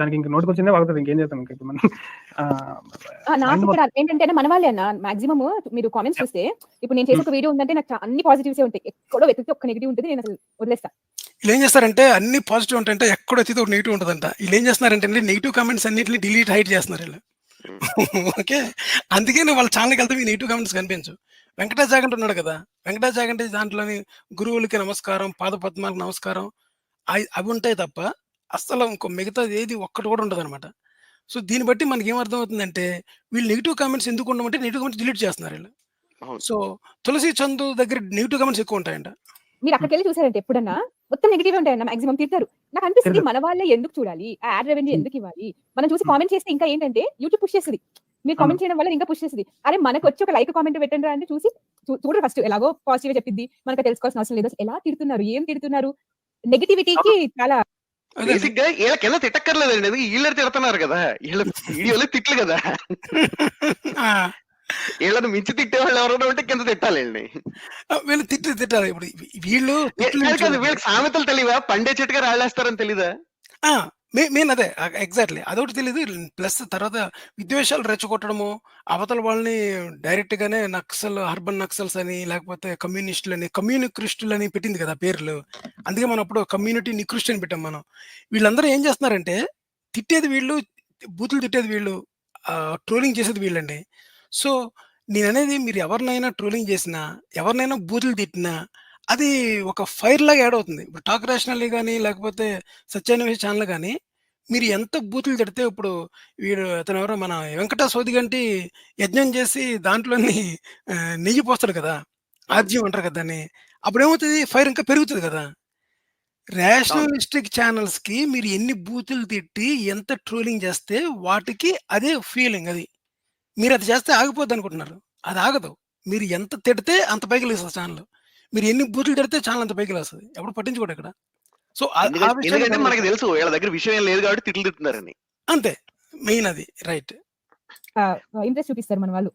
దానికి ఇంక నోటికొచ్చిందే వాగుతది. ఇంకేం చేస్తాం ఇంక ఇప్పుడు మనం. నాకు మైండ్ ఇక్కడ ఏంటంటే మన వాళ్ళే అన్న మాక్సిమం మీరు కామెంట్స్ చూస్తే ఇప్పుడు నేను చేసే ఒక వీడియో ఉందంటే నాకు అన్ని పాజిటివ్సే ఉంటాయి. ఎక్కడో వెతికితే ఒక్క నెగెటివ్ ఉంటుంది. నేను అసలు వదిలేస్తా. వీళ్ళు ఏం చేస్తారంటే అన్ని పాజిటివ్ ఉంటాయంటే ఎక్కడో ఎత్తితే ఒక నెగిటివ్ ఉంటుందంట. వీళ్ళు ఏం చేస్తున్నారంటే నెగిటివ్ కామెంట్స్ అన్నిటిని డిలీట్ హైడ్ చేస్తున్నారు వీళ్ళు. ఓకే. అందుకే వాళ్ళ ఛానల్కి వెళ్తే మీ నెగిటివ్ కామెంట్స్ కనిపించు. వెంకటేష్ జాగంటి ఉన్నాడు కదా, వెంకటేష్ జాగంటి దాంట్లోని గురువులకి నమస్కారం, పాదపద్మాలకు నమస్కారం అవి ఉంటాయి తప్ప అస్సలు ఇంకో మిగతాది ఏది ఒక్కటి కూడా ఉండదు అనమాట. సో దీన్ని బట్టి మనకి ఏం అర్థమవుతుందంటే వీళ్ళు నెగిటివ్ కామెంట్స్ ఎందుకు ఉండమంటే నెగిటివ్ కామెంట్స్ డిలీట్ చేస్తున్నారు వీళ్ళు. సో తులసి చందు దగ్గర నెగిటివ్ కామెంట్స్ ఎక్కువ ఉంటాయంట. మీరు అక్కడికి వెళ్ళి చూసారంటే ఎప్పుడన్నా మొత్తం నెగిటివ్ ఉంటాయన్న మాక్సిమం తిడతారు. నాకు అనిపిస్తుంది మన వాళ్ళే ఎందుకు చూడాలి, ఆ యాడ్ రెవెన్యూ ఎందుకు ఇవ్వాలి, మనం చూసి కామెంట్ చేస్తే ఇంకా ఏంటంటే యూట్యూబ్ పుష్ చేస్తుంది. మీరు కామెంట్ చేయడం వల్ల ఇంకా పుష్ చేస్తుంది. అరే మనకు వచ్చి ఒక లైక్ కామెంట్ పెట్టండి అంటే చూసి చూడరు ఫస్ట్. ఎలాగో పాజిటివ్ చెప్పింది, మనకు తెలుసుకోవాల్సిన అవసరం లేదు. ఎలా తిడుతున్నారు, ఏం తిడుతున్నారు, నెగిటివిటీకి చాలా బేసిక్ గా వీళ్ళకెలా తిట్టక్కర్లేదండి, అది వీళ్ళని తిడుతున్నారు కదా, వీళ్ళ వీడియోలో తిట్లు కదా, వీళ్ళని మించి తిట్టే వాళ్ళు ఎవరైనా ఉంటే కింద తిట్టాలండి. వీళ్ళు తిట్టాలి. ఇప్పుడు వీళ్ళు వీళ్ళకి సామెతలు తెలియవా, పండే చెట్టుగా రాళ్ళేస్తారని తెలీదా? మెయిన్ అదే ఎగ్జాక్ట్లీ అదొకటి తెలియదు. ప్లస్ తర్వాత విద్వేషాలు రెచ్చగొట్టడము, అవతల వాళ్ళని డైరెక్ట్ గానే నక్సల్, అర్బన్ నక్సల్స్ అని, లేకపోతే కమ్యూనిస్టులని, కమ్యూనిక్రిస్టులు అని పెట్టింది కదా పేర్లు. అందుకే మనం అప్పుడు కమ్యూనిటీ నికృష్టి అని పెట్టాం మనం. వీళ్ళందరూ ఏం చేస్తున్నారంటే తిట్టేది వీళ్ళు, బూతులు తిట్టేది వీళ్ళు, ట్రోలింగ్ చేసేది వీళ్ళండి. సో నేననేది మీరు ఎవరినైనా ట్రోలింగ్ చేసినా, ఎవరినైనా బూతులు తిట్టినా అది ఒక ఫైర్ లాగా యాడ్ అవుతుంది. ఇప్పుడు టాక్ రేషనల్లీ కానీ లేకపోతే సత్యాన్వేష ఛానల్ కానీ మీరు ఎంత బూతులు తిడితే, ఇప్పుడు వీడు అతను ఎవరో మన వెంకట సోదిగంటి యజ్ఞం చేసి దాంట్లోని నెయ్యి పోస్తాడు కదా, ఆర్జ్యం అంటారు కదా దాన్ని, అప్పుడు ఏమవుతుంది, ఫైర్ ఇంకా పెరుగుతుంది కదా. రేషనలిస్టిక్ ఛానల్స్ కి మీరు ఎన్ని బూతులు తిట్టి ఎంత ట్రోలింగ్ చేస్తే వాటికి అదే ఫీలింగ్. అది మీరు అది చేస్తే ఆగిపోద్ది అనుకుంటున్నారు, అది ఆగదు. మీరు ఎంత తిడితే అంత పైకి లేస్తుంది ఛానల్, మీరు ఎన్ని బూతులు తిడితే ఛానల్ అంత పైకి లేస్తుంది. ఎప్పుడు పట్టించుకోడు ఇక్కడ. సో ఎందుకంటే మనకి తెలుసు వీళ్ళ దగ్గర విషయం ఏం లేదు కాబట్టి తిట్లు తిడుతున్నారని, అంతే మెయిన్ అది. రైట్, ఇంట్రెస్ట్ చూపిస్తారు మన వాళ్ళు.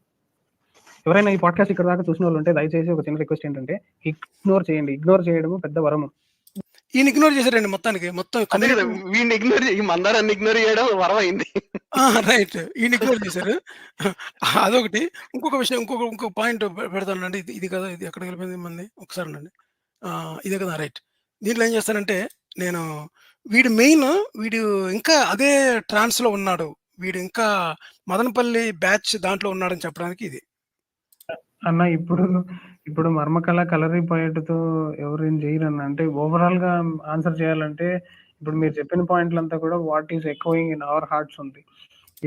ఎవరైనా ఈ పాడ్కాస్ట్ ఇక్కడ దాకా చూసిన వాళ్ళు ఉంటే దయచేసి ఒక చిన్న రిక్వెస్ట్ ఏంటంటే ఇగ్నోర్ చేయండి. ఇగ్నోర్ చేయడము పెద్ద వరము. ఈయన ఇగ్నోర్ చేశారండి మొత్తానికి. మొత్తం వీడిని ఇగ్నోర్ ఈ మందారాన్ని ఇగ్నోర్ చేయడం వరం అయింది. రైట్, ఈయన ఇగ్నోర్ చేశారు. అదొకటి. ఇంకొక విషయం, ఇంకొక పాయింట్ పెడతానండి. ఇది కదా, ఇది ఎక్కడ వెళ్ళిపోయింది మంది, ఒకసారి అండి. ఇదే కదా, రైట్. దీంట్లో ఏం చేస్తానంటే నేను వీడు ఇంకా అదే ట్రాన్స్ లో ఉన్నాడు, వీడు ఇంకా మదనపల్లి బ్యాచ్ దాంట్లో ఉన్నాడని చెప్పడానికి ఇది అన్న. ఇప్పుడు మర్మకళ కలరిపోయేటతో ఎవరేం చేయరన్న. అంటే ఓవరాల్ గా ఆన్సర్ చేయాలంటే ఇప్పుడు మీరు చెప్పిన పాయింట్లంతా కూడా what is echoing in our hearts ఉంది.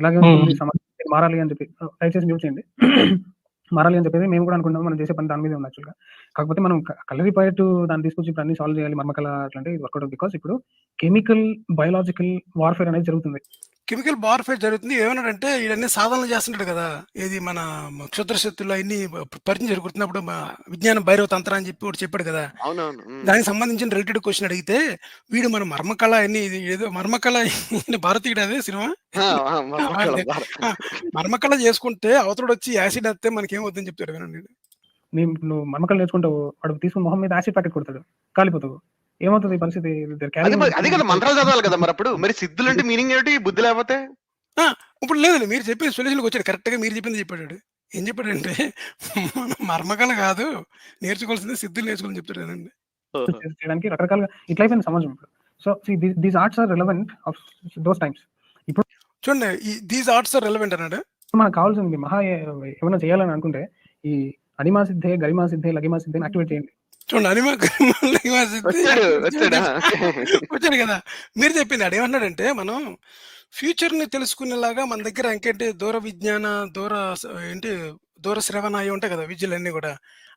ఇలాగే ఉంటుంది సమాజం మారాలి అని చెప్పి దయచేసి న్యూస్ చేయండి. మారాలి అని చెప్పేసి మేము కూడా అనుకుంటాం. మనం చేసే పని దాని మీద ఉంది యాక్చువల్గా. కాకపోతే మనం కలరిపోయేట్టు దాన్ని తీసుకొచ్చి ఇప్పుడు అన్ని సాల్వ్ చేయాలి మర్మకళ అట్లాంటి ఇది వర్కౌట్. బికాస్ ఇప్పుడు కెమికల్ బయోలాజికల్ వార్ఫేర్ అనేది జరుగుతుంది. కెమికల్ వార్ఫేర్ జరుగుతుంది. ఏమన్నాడంటే ఇవన్నీ సాధనలు చేస్తుంటాడు కదా, ఏది మన క్షుద్రశక్తులు అన్ని పరిచయం జరుగుతున్నప్పుడు విజ్ఞాన భైరవ తంత్ర అని చెప్పి ఒకటి చెప్పాడు కదా, దానికి సంబంధించిన రిలేటెడ్ క్వశ్చన్ అడిగితే వీడు మన మర్మకళ అన్ని ఏదో మర్మకళ భారతీయుడు అదే సినిమా మర్మకళ చేసుకుంటే అవతడు వచ్చి యాసిడ్ వస్తే మనకేమవుతుందని చెప్తాడు. వినండి, నువ్వు మర్మకళ నేర్చుకుంటావు, వాడు తీసుకుని మొహం మీద యాసిడ్ ప్యాకెట్ కొడతాడు, కాలిపోతావు. ఏమవుతుంది పరిస్థితి? అదే కదా మంత్రాలు చదవాలి కదా మరి. అప్పుడు మరి సిద్ధులు అంటే మీనింగ్ ఏంటి, బుద్ధి లేకపోతే? ఇప్పుడు లేదు, మీరు చెప్పిన సొల్యూషన్కి వచ్చాడు, కరెక్ట్ గా మీరు చెప్పింది చెప్పాడు. ఏం చెప్పాడంటే మర్మకళ కాదు నేర్చుకోవాల్సింది సిద్ధులు నేర్చుకోవాలని చెప్తాడు కదండి. చేయడానికి రకరకాలుగా ఇట్లా అయిపోయింది సమాజం ఇప్పుడు. So these arts are relevant of those times. ఇప్పుడు చూడండి, దీస్ ఆర్ట్స్ ఆర్ రెలవెంట్ అన్నాడు. మనకు కావాల్సింది మహా ఏమైనా చేయాలని అనుకుంటే ఈ అనిమా సిద్ధే, గరిమా సిద్ధే, లగిమా సిద్ధే యాక్టివేట్ చేయండి. చూడండి, వచ్చాడు కదా. మీరు చెప్పింది ఆడు ఏమన్నాడంటే మనం ఫ్యూచర్ ని తెలుసుకునేలాగా మన దగ్గర ఇంకేంటి దూర విజ్ఞాన, దూర శ్రవణ అవి ఉంటాయి కదా విద్యలన్నీ కూడా,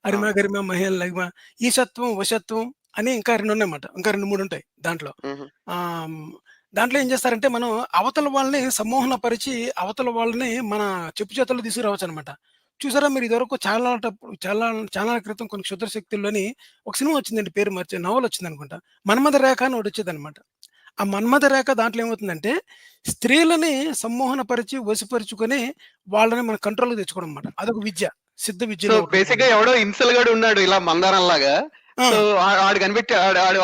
అరిమ గరిమ మహిళ లగిమ, ఈ సత్వం వశత్వం అని ఇంకా 2 ఉన్నాయన్నమాట. ఇంకా 2-3 ఉంటాయి దాంట్లో. దాంట్లో ఏం చేస్తారంటే మనం అవతల వాళ్ళని సమ్మోహన పరిచి అవతల వాళ్ళని మన చెప్పు చేతుల్లో తీసుకురావచ్చు అనమాట. చూసారా మీరు ఇదివరకు చాలా క్రితం కొన్ని క్షుద్ర శక్తుల్లోని ఒక సినిమా వచ్చిందండి, పేరు మార్చే నవల్ వచ్చింది అనుకుంటా, మన్మథ రేఖ అని ఒకటి వచ్చేది అనమాట. ఆ మన్మథ రేఖ దాంట్లో ఏమవుతుందంటే స్త్రీలని సమ్మోహన పరిచి వసిపరుచుకొని వాళ్ళని మన కంట్రోల్ తెచ్చుకోవడం అనమాట. అదొక విద్య, సిద్ధ విద్య. బేసిక్ గా ఎవడో ఇన్సల్ గాడు ఉన్నాడు ఇలా మందారం లాగా, ఆడు కనిపెట్టి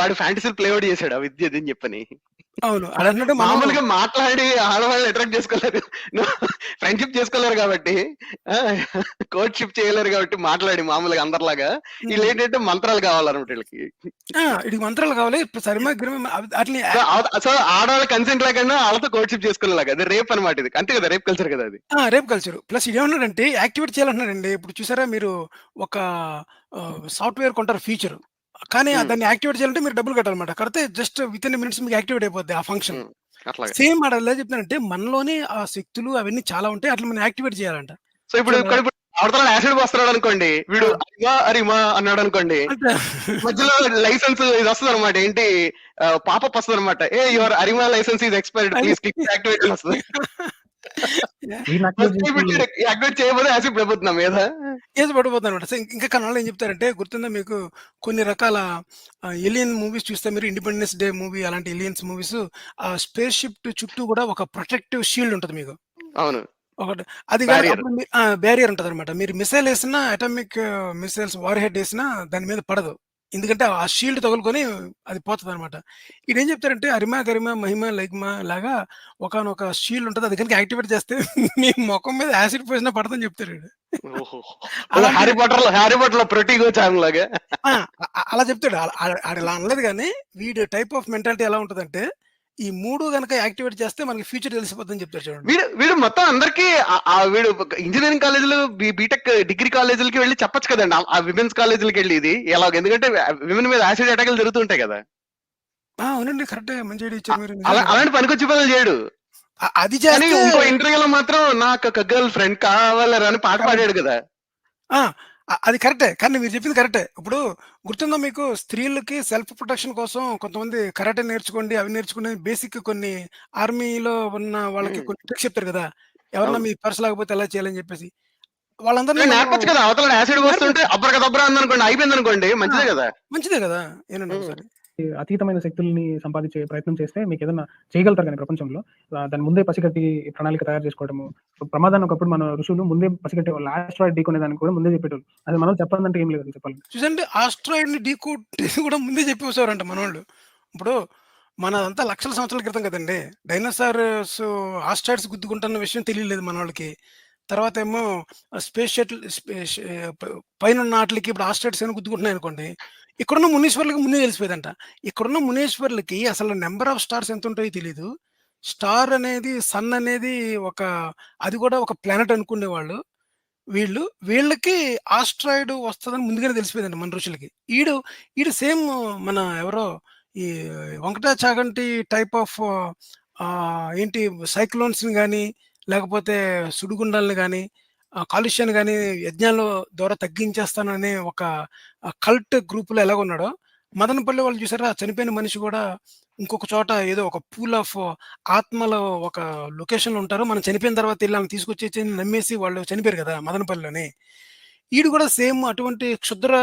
ఆడు ఫ్యాంటసీ ప్లే అవుట్ చేశాడు ఆ విద్య అని చెప్పని. అవును. ఆడన్నట్టు మనం మామూలుగా మాట్లాడి ఆడవాళ్ళని అట్రాక్ట్ చేసుకోలేరు. ఫ్రెండ్‌షిప్ చేసుకోలేరు కాబట్టి కోర్ట్‌షిప్ చేయలేరు కాబట్టి మాట్లాడి మామూలుగా అందరిలాగా. హ్మ్. ఈళ్ళేంటంటే మంత్రాలు కావాలన్నమాట ఈళ్ళకి. ఈడికి మంత్రాలు కావాలి. ఇప్పుడు సరిమ గిరిమ ఆటిని సో ఆడవాళ్ళ కన్సెంట్ లేకుండా ఆళ్ళతో కోర్ట్‌షిప్ చేసుకునేలాగా. అది రేప్ అన్నమాట ఇది. అంతే కదా! రేప్ కల్చర్ కదా అది. Rape culture. ప్లస్ ఈడేమన్నాడంటే యాక్టివేట్ చేయాలంటున్నాడండి. ఇప్పుడు చూసారా మీరు ఒక సాఫ్ట్‌వేర్ కొంటారు ఫీచర్. కానీ హ్మ్. దాన్ని యాక్టివేట్ చేయాలంటే మీరు డబ్బులు కట్టాలన్నమాట. కడితే జస్ట్ వితిన్ మినిట్స్ మీకు యాక్టివేట్ అయిపోద్ది ఆ ఫంక్షన్. హ్మ్. అట్లాగా. సేమ్ ఆడ ఎలా చెప్తున్నాడంటే మనలోనే ఆ శక్తులు అవన్నీ చాలా ఉంటాయి. అట్లా మనం యాక్టివేట్ చేయాలంట. సో ఇప్పుడు సో, ఇప్పుడు అవతల యాసిడ్ పోస్తున్నాడు అనుకోండి. వీడు ఆ! అరిమా అరిమా అన్నాడు అనుకోండి. అంటే మధ్యలో లైసెన్స్ ఇది వస్తదన్నమాట. ఏంటి పాపప్ వస్తదన్నమాట. Your Arima licence is expired. Please click to activate అని వస్తది. వీడిని యాక్టివేట్ ఫస్ట్ టైమ్ చేసి యాక్టివేట్ చేయకపోతే యాసిడ్ పడిపోతుంది నా మీద. ఏసి పడిపోతానమాట. సో, ఇంకా కన్నాళ్ళు ఏం చెప్తారంటే గుర్తుందా మీకు కొన్ని రకాల ఏలియన్ మూవీస్ చూస్తే మీరు 'ఇండిపెండెన్స్ డే' మూవీ అలాంటి ఏలియన్స్ మూవీస్ స్పేస్ షిప్ చుట్టూ కూడా ఒక ప్రొటెక్టివ్ షీల్డ్ ఉంటది మీకు. అవును. ఒకటి అది గాని బ్యారియర్. అప్పుడు బ్యారియర్ ఉంటదనమాట. మీరు మిసైల్ ఏసినా అటామిక్ మిసైల్స్ వార్ హెడ్ ఏసినా దాని మీద పడదు. ఎందుకంటే ఆ షీల్డ్ తగులుకొని అది పోతదనమాట. ఈడేం చెప్తారంటే అరిమా, గరిమా, మహిమ, లైగ్మా లాగా ఒకానొక షీల్డ్ ఉంటది. అది గనుక యాక్టివేట్ చేస్తే మీ మొఖం మీద యాసిడ్ పోసినా పడదని చెప్తారు ఈడు. ఓహో! అలాంటి హ్యారీ పాటర్‌లో ప్రొటిగో చామ్ లాగా. ఆ! అలా చెప్తాడు. ఆడిలా అనలేదు గానీ వీడి టైప్ ఆఫ్ మెంటాలిటీ ఎలా ఉంటదంటే ఈ 3 గనక యాక్టివేట్ చేస్తే మనకి ఫ్యూచర్ తెలిసిపోద్దని చెప్తారు చూడండి. వీడు వీడు మొత్తం అందరికి వీడు ఇంజినీరింగ్ కాలేజీలు బీటెక్ డిగ్రీ కాలేజీలకి వెళ్లి చెప్పొచ్చు కదండి. ఆ విమెన్స్ కాలేజీలకి వెళ్ళి ఇది ఎలాగ, ఎందుకంటే విమెన్ మీద యాసిడ్ అటాకులు జరుగుతుంటాయి కదా. అవునండి. కరెక్టే. మంచి ఐడియా ఇచ్చారు మీరు. అలా నిజంగా. అలాంటి పనికొచ్చి పనులు చేయడు. అది కానీ చేస్తే ఇంకో ఇంటర్వ్యూలో మాత్రం నాకు ఒక గర్ల్ ఫ్రెండ్ కావాలరా అని పాట పాడాడు కదా. ఆ! అది కరెక్టే. కానీ మీరు చెప్పింది కరెక్టే. ఇప్పుడు గుర్తుందా మీకు స్త్రీలకి సెల్ఫ్ ప్రొటెక్షన్ కోసం కొంతమంది కరాటే నేర్చుకోండి, అవి నేర్చుకోండి బేసిక్ కొన్ని ఆర్మీలో ఉన్న వాళ్ళకి హ్మ్. కొన్ని ట్రిక్స్ చెప్తారు కదా! ఎవరన్నా అవును. మీ పర్స్ లేకపోతే ఎలా చేయాలని చెప్పేసి. వాళ్ళందరిని మనం నేర్పొచ్చు కదా. అవతల యాసిడ్ వస్తుంటే నేర్పొచ్చు. అబ్రకదబ్రా ఉందనుకోండి, అయిపోయిందనుకోండి, ఆ! మంచిదే కదా. మంచిదే కదా! ఏనండి హ్మ్. ఒకసారి. అతీతమైన శక్తుల్ని సంపాదించే ప్రయత్నం చేస్తే మీకేదన్నా చేయగలుగుతారు గానీ ప్రపంచంలో. దాన్ని ముందే పసిగట్టి ప్రణాళిక తయారు చేసుకోవడము. ప్రమాదాన్ని ఒకప్పుడు మన ఋషులు ముందే పసిగట్టేవాళ్ళు. ఆస్ట్రాయిడ్ ఢీకొనే దాన్ని కూడా ముందే చెప్పేటోళ్ళు. అది మనం చెప్పాలంటే ఏం లేదండి చెప్పాలంటే. చూసారంటే ఆస్ట్రాయిడ్‌ని డీకోడ్ కూడా ముందే చెప్పేసేవారంట మనోళ్ళు. ఇప్పుడు మనదంతా లక్షల సంవత్సరాల క్రితం కదండీ! డైనోసార్స్ ఆస్ట్రాయిడ్స్ గుద్దుకుంటున్న విషయం తెలియలేదు మనోళ్ళకి. తర్వాతేమో స్పేస్ షటిల్ స్పేస్ ప పైనున్న ఆటిలకి ఇప్పుడు ఆస్ట్రాయిడ్స్ ఏమైనా గుద్దుకుంటున్నాయనుకోండి. ఇక్కడున్న మునీశ్వరులకి ముందే తెలిసిపోయేదంట. ఇక్కడున్న మునీశ్వరులకి అసలు నంబర్ ఆఫ్ స్టార్స్ ఎంతుంటాయో తెలీదు. స్టార్ అనేది సన్ అనేది ఒక అది కూడా ఒక ప్లానెట్ అనుకునేవాళ్ళు. వీళ్ళకి ఆస్ట్రాయిడ్ వస్తదని ముందుగానే తెలిసిపోయేదండి మన ఋషులకి. ఈడు, ఈడు సేమ్ మన ఎవరో ఈ 'వంకట చాగంటి' టైప్ ఆఫ్ ఏంటి సైక్లోన్స్‌ని గాని, లేకపోతే సుడిగుండాలను గాని, కాలుష్యాన్ని గాని యజ్ఞాల ద్వారా తగ్గించేస్తాననే ఒక కల్ట్ గ్రూప్‌లో ఎలాగున్నాడో, మదనపల్లి వాళ్ళు చూసారా చనిపోయిన మనిషి గూడా ఇంకొక చోట ఏదో ఒక పూల్ ఆఫ్ ఆత్మలు ఒక లొకేషన్‌లో ఉంటారు. మనం చనిపోయిన తర్వాత ఎళ్లి ఆళ్ళని తీసుకొచ్చేసి నమ్మేసి వాళ్ళు చనిపోయారు కదా! మదనపల్లిలోని. ఈడు కూడా సేమ్ అటువంటి క్షుద్ర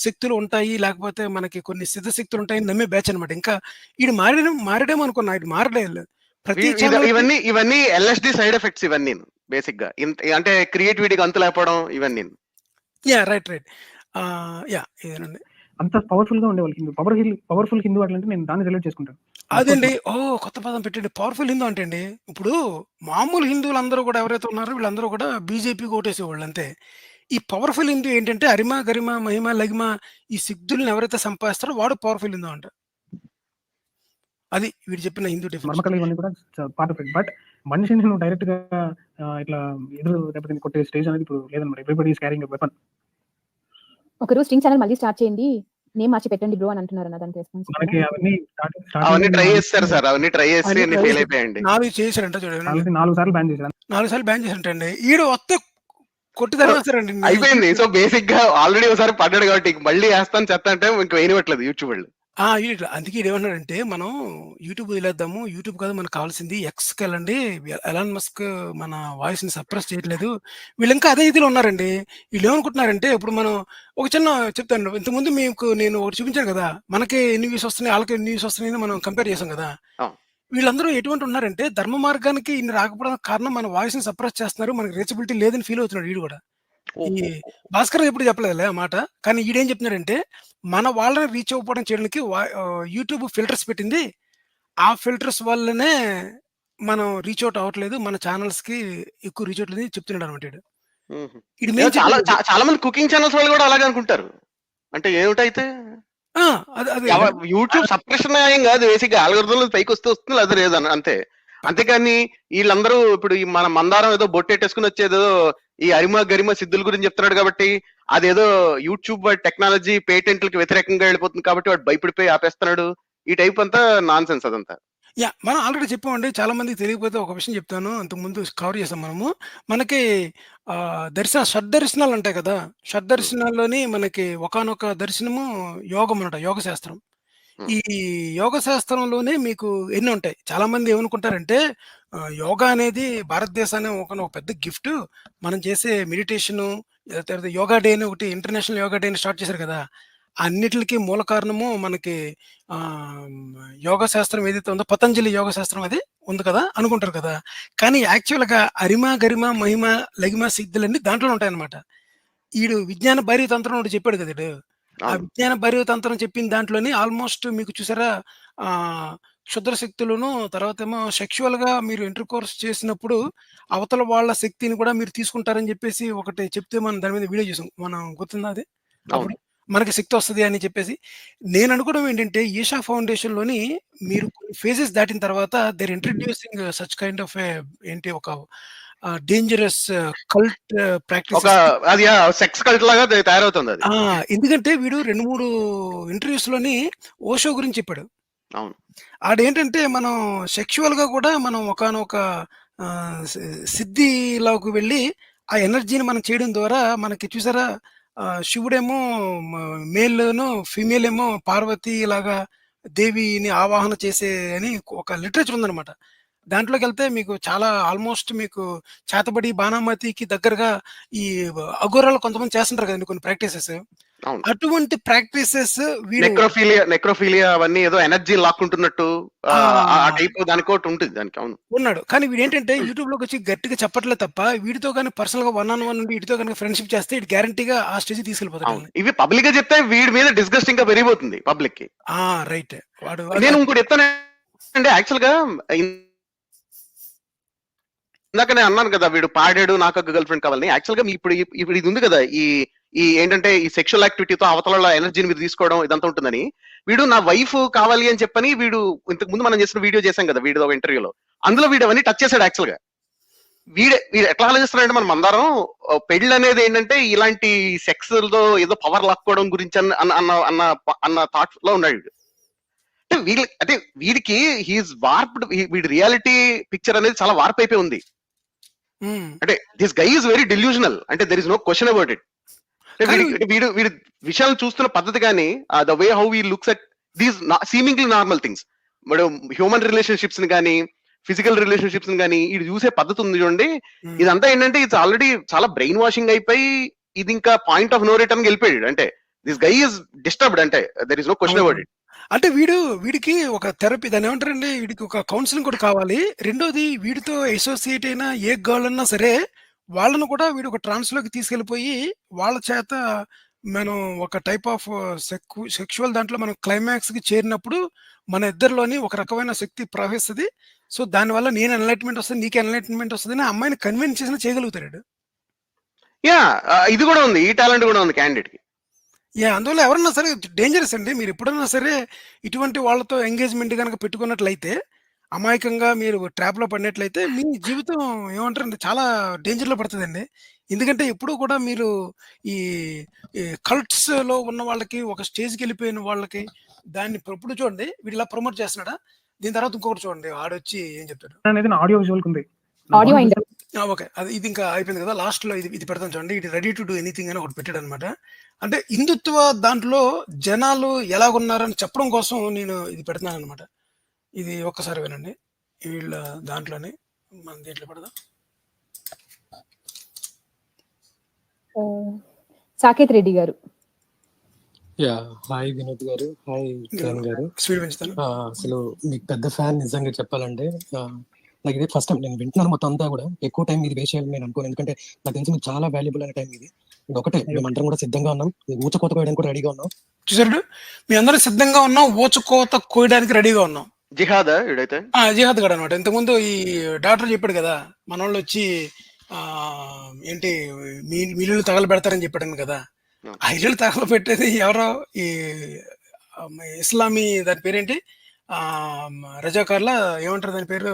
శక్తులు ఉంటాయి. లేకపోతే మనకి కొన్ని సిద్ధ శక్తులుంటాయని నమ్మే బ్యాచ్ అనమాట. ఇంకా ఈడు మారాడేమో అనుకున్నా. ఈడు మారలేదు. ప్రతి ఛానెల్‌కి ఇవన్నీ ఎల్ఎస్డి సైడ్ ఎఫెక్ట్స్ ఇవన్నీను బేసిక్‌గా. అంటే క్రియేటివిటీకి అంతు లేకపోవడం ఇవన్నీను. రైట్. రైట్. ఇదేనండి. అంత పవర్‌ఫుల్‌గా ఉండేవాళ్ళు హిందూ. పవర్‌ఫుల్ హిందూ అట్లంటే నేను దాన్ని రిలేట్ చేసుకుంటాను. అదండి. కొత్త పదం పెట్టండి. పవర్‌ఫుల్ హిందూ అంటే అండి, ఇప్పుడు మామూలు హిందువులందరూ కూడా ఎవరైతే ఉన్నారో వీళ్ళందరూ కూడా బీజేపీకి ఓటేసేవాళ్ళు అంతే. ఈ పవర్‌ఫుల్ హిందూ ఏంటంటే అరిమ, గరిమ, మహిమ, లగిమ ఈ సిద్ధుల్ని ఎవరైతే సంపాదిస్తారో వాడు పవర్‌ఫుల్ హిందూ అంట. అది వీడు చెప్పిన హిందూ డెఫినిషన్. మర్మకళ ఇవన్నీ కూడా పార్ట్ ఆఫ్ ఇట్. బట్ మనిషిని నువ్వు డైరెక్ట్‌గా ఇట్లా ఎదురు దెబ్బతిని కొట్టే స్టేజ్ అనేది ఇప్పుడు లేదన్నమాట. Everybody is carrying a weapon. ఒకరు స్ట్రింగ్ ఛానెల్ మళ్ళీ స్టార్ట్ చేయండి. నేమ్ మార్చి పెట్టండి బ్రో అని అంటున్నారన్న దానికి రెస్పాన్స్ మనకి అవన్నీ అవన్నీ ట్రై స్టార్టింగ్ చేస్తారు సార్. అవన్నీ ట్రై చేసి అన్ని ఫెయిల్ అయిపోయాయండి. 4 చేశారంట చూడండి. ఆల్రెడీ 4 సార్లు బ్యాన్ చేశారు. 4 సార్లు బ్యాన్ చేశారంటండి. ఈడు వస్తే కొట్టి తరిమేస్తారండి. అయిపోయింది. సో బేసిక్ గా ఆల్రెడీ ఒకసారి పడ్డాడు కాబట్టి మళ్ళీ వేస్తాను చెత్త అంటే ఇంక వేయనివ్వట్లేదు యూట్యూబ్ వాళ్ళు. అందుకే ఈడేమన్నాడంటే మనం యూట్యూబ్ వదిలేద్దాము. యూట్యూబ్ కాదు మనకు కావాల్సింది ఎక్స్‌కెళ్ళండి. ఎలాన్ మస్క్ మన వాయిస్‌ని సప్రెస్ చేయట్లేదు. వీళ్ళింకా అదే ఇదిలో ఉన్నారండి. వీళ్ళేమనుకుంటున్నారంటే ఇప్పుడు మనం ఒక చిన్న చెప్తాను. ఇంతకుముందు మీకు నేను ఒకటి చూపించాను కదా! మనకి ఎన్ని వ్యూస్ వస్తున్నాయి, ఆళ్ళకి ఎన్ని వ్యూస్ వస్తున్నాయని మనం కంపేర్ చేసాం కదా! అవును. వీళ్ళందరూ ఎటువంటి ఉన్నారంటే ధర్మ మార్గానికి ఇన్ని రాకపోవడానికి కారణం మన వాయిస్‌ని సప్రెస్ చేస్తున్నారు. మనకి రీచబిలిటీ లేదని ఫీల్ అవుతున్నాడు ఈడు కూడా. ఈ భాస్కర్ ఎప్పుడు చెప్పలేదులే ఆ మాట. కానీ ఈడేం చెప్తున్నాడంటే, మన వాళ్ళని రీచ్ అవ్వకపోవడం చేయడానికి యూట్యూబ్ ఫిల్టర్స్ పెట్టింది. ఆ ఫిల్టర్స్ వల్లనే మనం రీచ్ అవుట్ అవ్వట్లేదు. మన ఛానల్స్‌కి ఎక్కువ రీచ్ అవుట్లేదని చెప్తున్నాడు అనమాట ఈడు. హుహు. ఈడు మెయిన్ చాలా చెప్పేది చాలా మంది కుకింగ్ ఛానల్స్ వాళ్ళు కూడా అలాగే అనుకుంటారు. అంటే ఏమిటైతే ఆ! అదే యూట్యూబ్ సప్రెషన్ ఏం కాదు, బేసిక్గా ఆల్గోరిథంలో పైకి వస్తుంది లేదా లేదని అంతే. అంతేకాని వీళ్ళందరూ ఇప్పుడు ఈ మన మందారం ఏదో బొట్టెట్టేసుకుని వచ్చేదో ఈ అరిమ గరిమ సిద్ధుల గురించి చెప్తున్నాడు కాబట్టి అదేదో యూట్యూబ్ టెక్నాలజీ పేటెంట్లకి వ్యతిరేకంగా వెళ్ళిపోతుంది కాబట్టి వాడు భయపడిపోయి ఆపేస్తున్నాడు. ఈ టైప్ అంతా నాన్ సెన్స్ అదంతా. మనం ఆల్రెడీ చెప్పామండి. చాలా మందికి తెలియకపోతే ఒక విషయం చెప్తాను. అంతకుముందు కవర్ చేసాం మనము. మనకి షడ్దర్శనాలు ఉంటాయి కదా! షడ్దర్శనాల్లోని మనకి ఒకానొక దర్శనము యోగం అనమాట. యోగ శాస్త్రం. ఈ యోగ శాస్త్రంలోనే మీకు ఎన్ని ఉంటాయి. చాలా మంది ఏమనుకుంటారంటే యోగా అనేది భారతదేశానికి ఒక పెద్ద గిఫ్ట్. మనం చేసే మెడిటేషను, తర్వాత యోగా డే అని ఒకటి ఇంటర్నేషనల్ యోగా డే అని స్టార్ట్ చేశారు కదా! అన్నిట్లికి మూల కారణము మనకి యోగ శాస్త్రం ఏదైతే ఉందో పతంజలి యోగ శాస్త్రం అది ఉంది కదా! అనుకుంటారు కదా! కానీ యాక్చువల్‌గా అరిమ, గరిమ, మహిమ, లగిమ, సిద్ధులన్నీ దాంట్లోనే ఉంటాయన్నమాట. ఈడు విజ్ఞాన భైరవి తంత్రం ఒకటి చెప్పాడు కదా! ఈడు. ఆ అవును. విజ్ఞాన భైరవి తంత్రం చెప్పిన దాంట్లోని ఆల్మోస్ట్ మీకు చూసారా క్షుద్ర శక్తులను తర్వాతేమో సెక్సువల్‌గా మీరు ఇంటర్‌కోర్స్ చేసినప్పుడు అవతల వాళ్ళ శక్తిని కూడా మీరు తీసుకుంటారని చెప్పేసి ఒకటి చెప్తే మనం దాని మీద వీడియో చేసాం. మనం గుర్తుందా అది? అప్పుడు అవును. మనకి శక్తి వస్తది అని చెప్పేసి. నేను అనుకోవడం ఏంటంటే ఈషా ఫౌండేషన్‌లోని మీరు కొన్ని ఫేజెస్ దాటిన తర్వాత they are introducing such kind of ఏంటి ఒక డేంజరస్ కల్ట్ ఒక ప్రాక్టీసెస్. అది సెక్స్ కల్ట్ లాగా తయారవుతుంది అది. ఎందుకంటే వీడు 2, 3 ఇంటర్వ్యూస్‌లోని ఓషో గురించి చెప్పాడు. అవును. ఆడేంటంటే మనం సెక్సువల్‌గా కూడా మనం ఒకానొక సిద్ధిలోకి వెళ్ళి ఆ ఎనర్జీని మనం చేయడం ద్వారా మనకి చూసారా శివుడేమో మేల్‌ను, ఫీమేల్ ఏమో పార్వతి లాగా దేవిని ఆవాహన చేసే అని ఒక లిటరేచర్ ఉందన్నమాట. దాంట్లోకెళ్తే మీకు చాలా ఆల్మోస్ట్ మీకు చేతబడి, బాణామతికి దగ్గరగా ఈ అఘోరాలు కొంతమంది చేస్తుంటారు కదండీ కొన్ని ప్రాక్టీసెస్. అవును. అటువంటి ప్రాక్టీసెస్ వీడు నెక్రోఫీలియా అవన్నీ ఏదో ఎనర్జీ లాక్కుంటున్నట్టు ఆ! ఆ టైప్ దానికోటి ఉంటుంది దానికి. అవును. ఉన్నాడు. కానీ వీడేంటంటే యూట్యూబ్‌లోకొచ్చి గట్టిగా చెప్పట్లే తప్ప, వీడితో గాని పర్సనల్‌గా వన్ ఆన్ వన్ ఉండి వీడితో గనుక ఫ్రెండ్‌షిప్ చేస్తే ఈడు గ్యారంటీగా ఆ స్టేజ్‌కి తీసుకెళ్ళిపోతాడు అవును. ఆళ్ళని. ఇవి పబ్లిక్ గా చెప్తే వీడి మీద డిస్గస్ట్ ఇంకా పెరిగిపోతుంది పబ్లిక్ కి. రైట్. వాడు నేను ఇంకోటి చెప్తానండి, యాక్చువల్ గా ఇందాక నేను అన్నాను కదా వీడు పాడాడు నాకు ఒక గర్ల్ ఫ్రెండ్ కావాలని. యాక్చువల్ గా ఇప్పుడు ఇది ఉంది కదా, ఈ ఏంటంటే ఈ సెక్షువల్ యాక్టివిటీతో అవతల ఎనర్జీని మీరు తీసుకోవడం ఇదంతా ఉంటుందని. వీడు నా వైఫ్ కావాలి అని చెప్పని వీడు ఇంతకు ముందు మనం చేసిన వీడియో చేశాం కదా వీడియో ఒక ఇంటర్వ్యూలో, అందులో వీడు అవన్నీ టచ్ చేశాడు. యాక్చువల్ గా వీడు ఎట్లా ఆలోచిస్తున్నాడంటే మనం అందరం పెళ్లి అనేది ఏంటంటే ఇలాంటి సెక్స్ తో ఏదో పవర్ లాక్కోవడం గురించి అన్న థాట్ లో ఉన్నాడు వీడు. అంటే వీడికి హీఈస్ వార్ప్డ్, వీడి రియాలిటీ పిక్చర్ అనేది చాలా వార్ప్ అయిపోయి ఉంది. అంటే this guy is very delusional, అంటే there is no question about it. వీడి విషయాలు చూస్తున్న పద్ధతి కానీ the way how we looks at these seemingly normal things, మరి హ్యూమన్ రిలేషన్షిప్స్ ని కానీ ఫిజికల్ రిలేషన్షిప్స్ ని కానీ ఇది చూసే పద్ధతి ఉంది చూడండి. ఇదంతా ఏంటంటే ఇట్స్ ఆల్రెడీ చాలా బ్రెయిన్ వాషింగ్ అయిపోయి ఇది ఇంకా పాయింట్ ఆఫ్ నో రిటర్న్ వెళ్ళిపోయాడు. అంటే దిస్ గై ఈస్ డిస్టర్బ్డ్, అంటే there is no question about it. అంటే వీడికి ఒక థెరపీ దాన్ని ఏమంటారండి, వీడికి ఒక కౌన్సిలింగ్ కూడా కావాలి. రెండోది వీడితో అసోసియేట్ అయిన ఏ గర్ల్ అన్నా సరే వాళ్ళను కూడా వీడు ఒక ట్రాన్స్ లోకి తీసుకెళ్లిపోయి వాళ్ళ చేత మనం ఒక టైప్ ఆఫ్ సెక్షువల్ దాంట్లో మనం క్లైమాక్స్ కి చేరినప్పుడు మన ఇద్దరిలోని ఒక రకమైన శక్తి ప్రవహిస్తుంది. సో దానివల్ల నేను ఎన్లైట్మెంట్ వస్తుంది, నీకు ఎన్లైట్మెంట్ వస్తుంది అని అమ్మాయిని కన్విన్స్ చేసిన చేయగలుగుతాడు. ఇది కూడా ఉంది, ఈ టాలెంట్ కూడా ఉంది క్యాండిడేట్ కి. అందువల్ల ఎవరన్నా సరే డేంజరస్ అండి. మీరు ఎప్పుడన్నా సరే ఇటువంటి వాళ్ళతో ఎంగేజ్మెంట్ కనుక పెట్టుకున్నట్లయితే, అమాయకంగా మీరు ట్రాప్ లో పడినట్లయితే మీ జీవితం ఏమంటారండి చాలా డేంజర్ లో పడుతుందండి. ఎందుకంటే ఎప్పుడూ కూడా మీరు ఈ కల్ట్స్ లో ఉన్న వాళ్ళకి ఒక స్టేజ్కి వెళ్ళిపోయిన వాళ్ళకి దాన్ని ఎప్పుడు చూడండి వీడు ఇలా ప్రమోట్ చేస్తున్నాడా, దీని తర్వాత ఇంకొకటి చూడండి ఆడొచ్చి ఏం చెప్తాడు అనేది ఆడియో విజువల్ ఉంది. ఆడియో అయింది. ఓకే, అది ఇది ఇంకా అయిపోయింది కదా. లాస్ట్ లో ఇది పెడతాను చూడండి. ఇది రెడీ టు డూ ఎనీథింగ్ అని ఒకటి పెట్టాడు అనమాట. అంటే హిందుత్వ దాంట్లో జనాలు ఎలాగున్నారని చెప్పడం కోసం నేను ఇది పెడుతున్నాను అనమాట. ఇది ఒక్కసారి వినండి. వీళ్ళ దాంట్లోనే మన దీంట్లో పెడదాం. సాకేత్ రెడ్డి గారు. హాయ్ వినోద్ గారు, హాయ్ కిరణ్ గారు. స్పీడ్ పెంచుతాను. అసలు మీకు పెద్ద ఫ్యాన్ నిజంగా చెప్పాలంటే. నాకు ఇది ఫస్ట్ టైం నేను వింటున్నాను, మొత్తం అంతా కూడా ఎక్కువ టైం ఇది వేస్ట్ చేయాలని నేను అనుకోను. ఎందుకంటే నాకు తెలిసి మీకు చాలా వాల్యుబుల్ అనే టైం ఇది. ఒకటే మేమందరం కూడా సిద్ధంగా ఉన్నాం, ఊచకోత కోయడానికి కూడా రెడీగా ఉన్నాం. చూసారు, మీ అందరూ సిద్ధంగా ఉన్నాం, ఊచకోత కోయడానికి రెడీగా ఉన్నాం. జిహాదా వీడైతే జిహాద్ గడ్ అనమాట. ఇంతకుముందు ఈ డాక్టర్ చెప్పాడు కదా, మన వాళ్ళు వచ్చి ఏంటి మిల్లులు తగలబెడతారని చెప్పాడు కదా. ఆ ఇల్లు తగలబెట్టేది ఎవరో ఈ ఇస్లామీ దాని పేరేంటి రజాకార్ల ఏమంటారు దాని పేరు,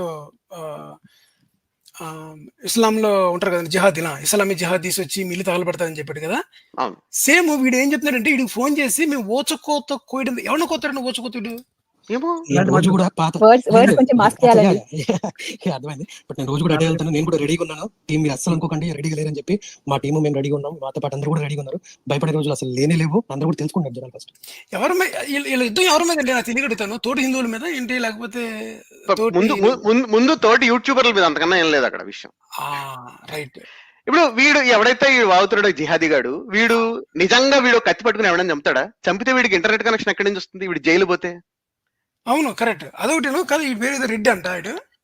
ఇస్లాంలో ఉంటారు కదండి జిహాదీలా, ఇస్లామీ జిహాదీస్ వచ్చి మిల్లు తగలబెడతారని చెప్పాడు కదా. సేమ్ వీడు ఏం చెప్తున్నాడంటే వీడికి ఫోన్ చేసి మేము ఓచకోత కోయడం, ఎవరిని కోతాడండి ఓచకోత వీడు? ఏమో రోజు కూడా పాత కొంచెం మాస్క్ చేయాలండి. అర్థమైంది. బట్ నేను రోజు కూడా అడే వెళ్తాను. నేను కూడా రెడీగా ఉన్నాను. టీం మీరు అస్సలు అనుకోకండి రెడీగా లేరని చెప్పి. మా టీం మేము రెడీగా ఉన్నాం. మాతో పాటు అందరూ కూడా రెడీగా ఉన్నారు. భయపడే రోజులు అసలు లేనే లేవు. అందరూ కూడా తెలుసుకుంటారు జనాలు ఫస్ట్. ఎవరి మీద వీళ్ళ యుద్ధం ఎవరి మీద అండి? నాకు తెలియగడుగుతాను. తోటి హిందువుల మీద ఏంటి, లేకపోతే ముందు తోటి యూట్యూబర్ల మీద, అంతకన్నా ఏం లేదు అక్కడ విషయం. రైట్. ఇప్పుడు వీడు ఎవడైతే ఈ వాగుతున్నాడో జిహాదీ గాడు, వీడు నిజంగా వీడు కత్తి పట్టుకుని ఎవడని చంపుతాడా? చంపితే వీడికి ఇంటర్నెట్ కనెక్షన్ ఎక్కడి నుంచి వస్తుంది? వీడు జైలు పోతే? అవును, కరెక్ట్. అదొకటి కాదు. వీడి పేరు ఏదో రెడ్డి అంట.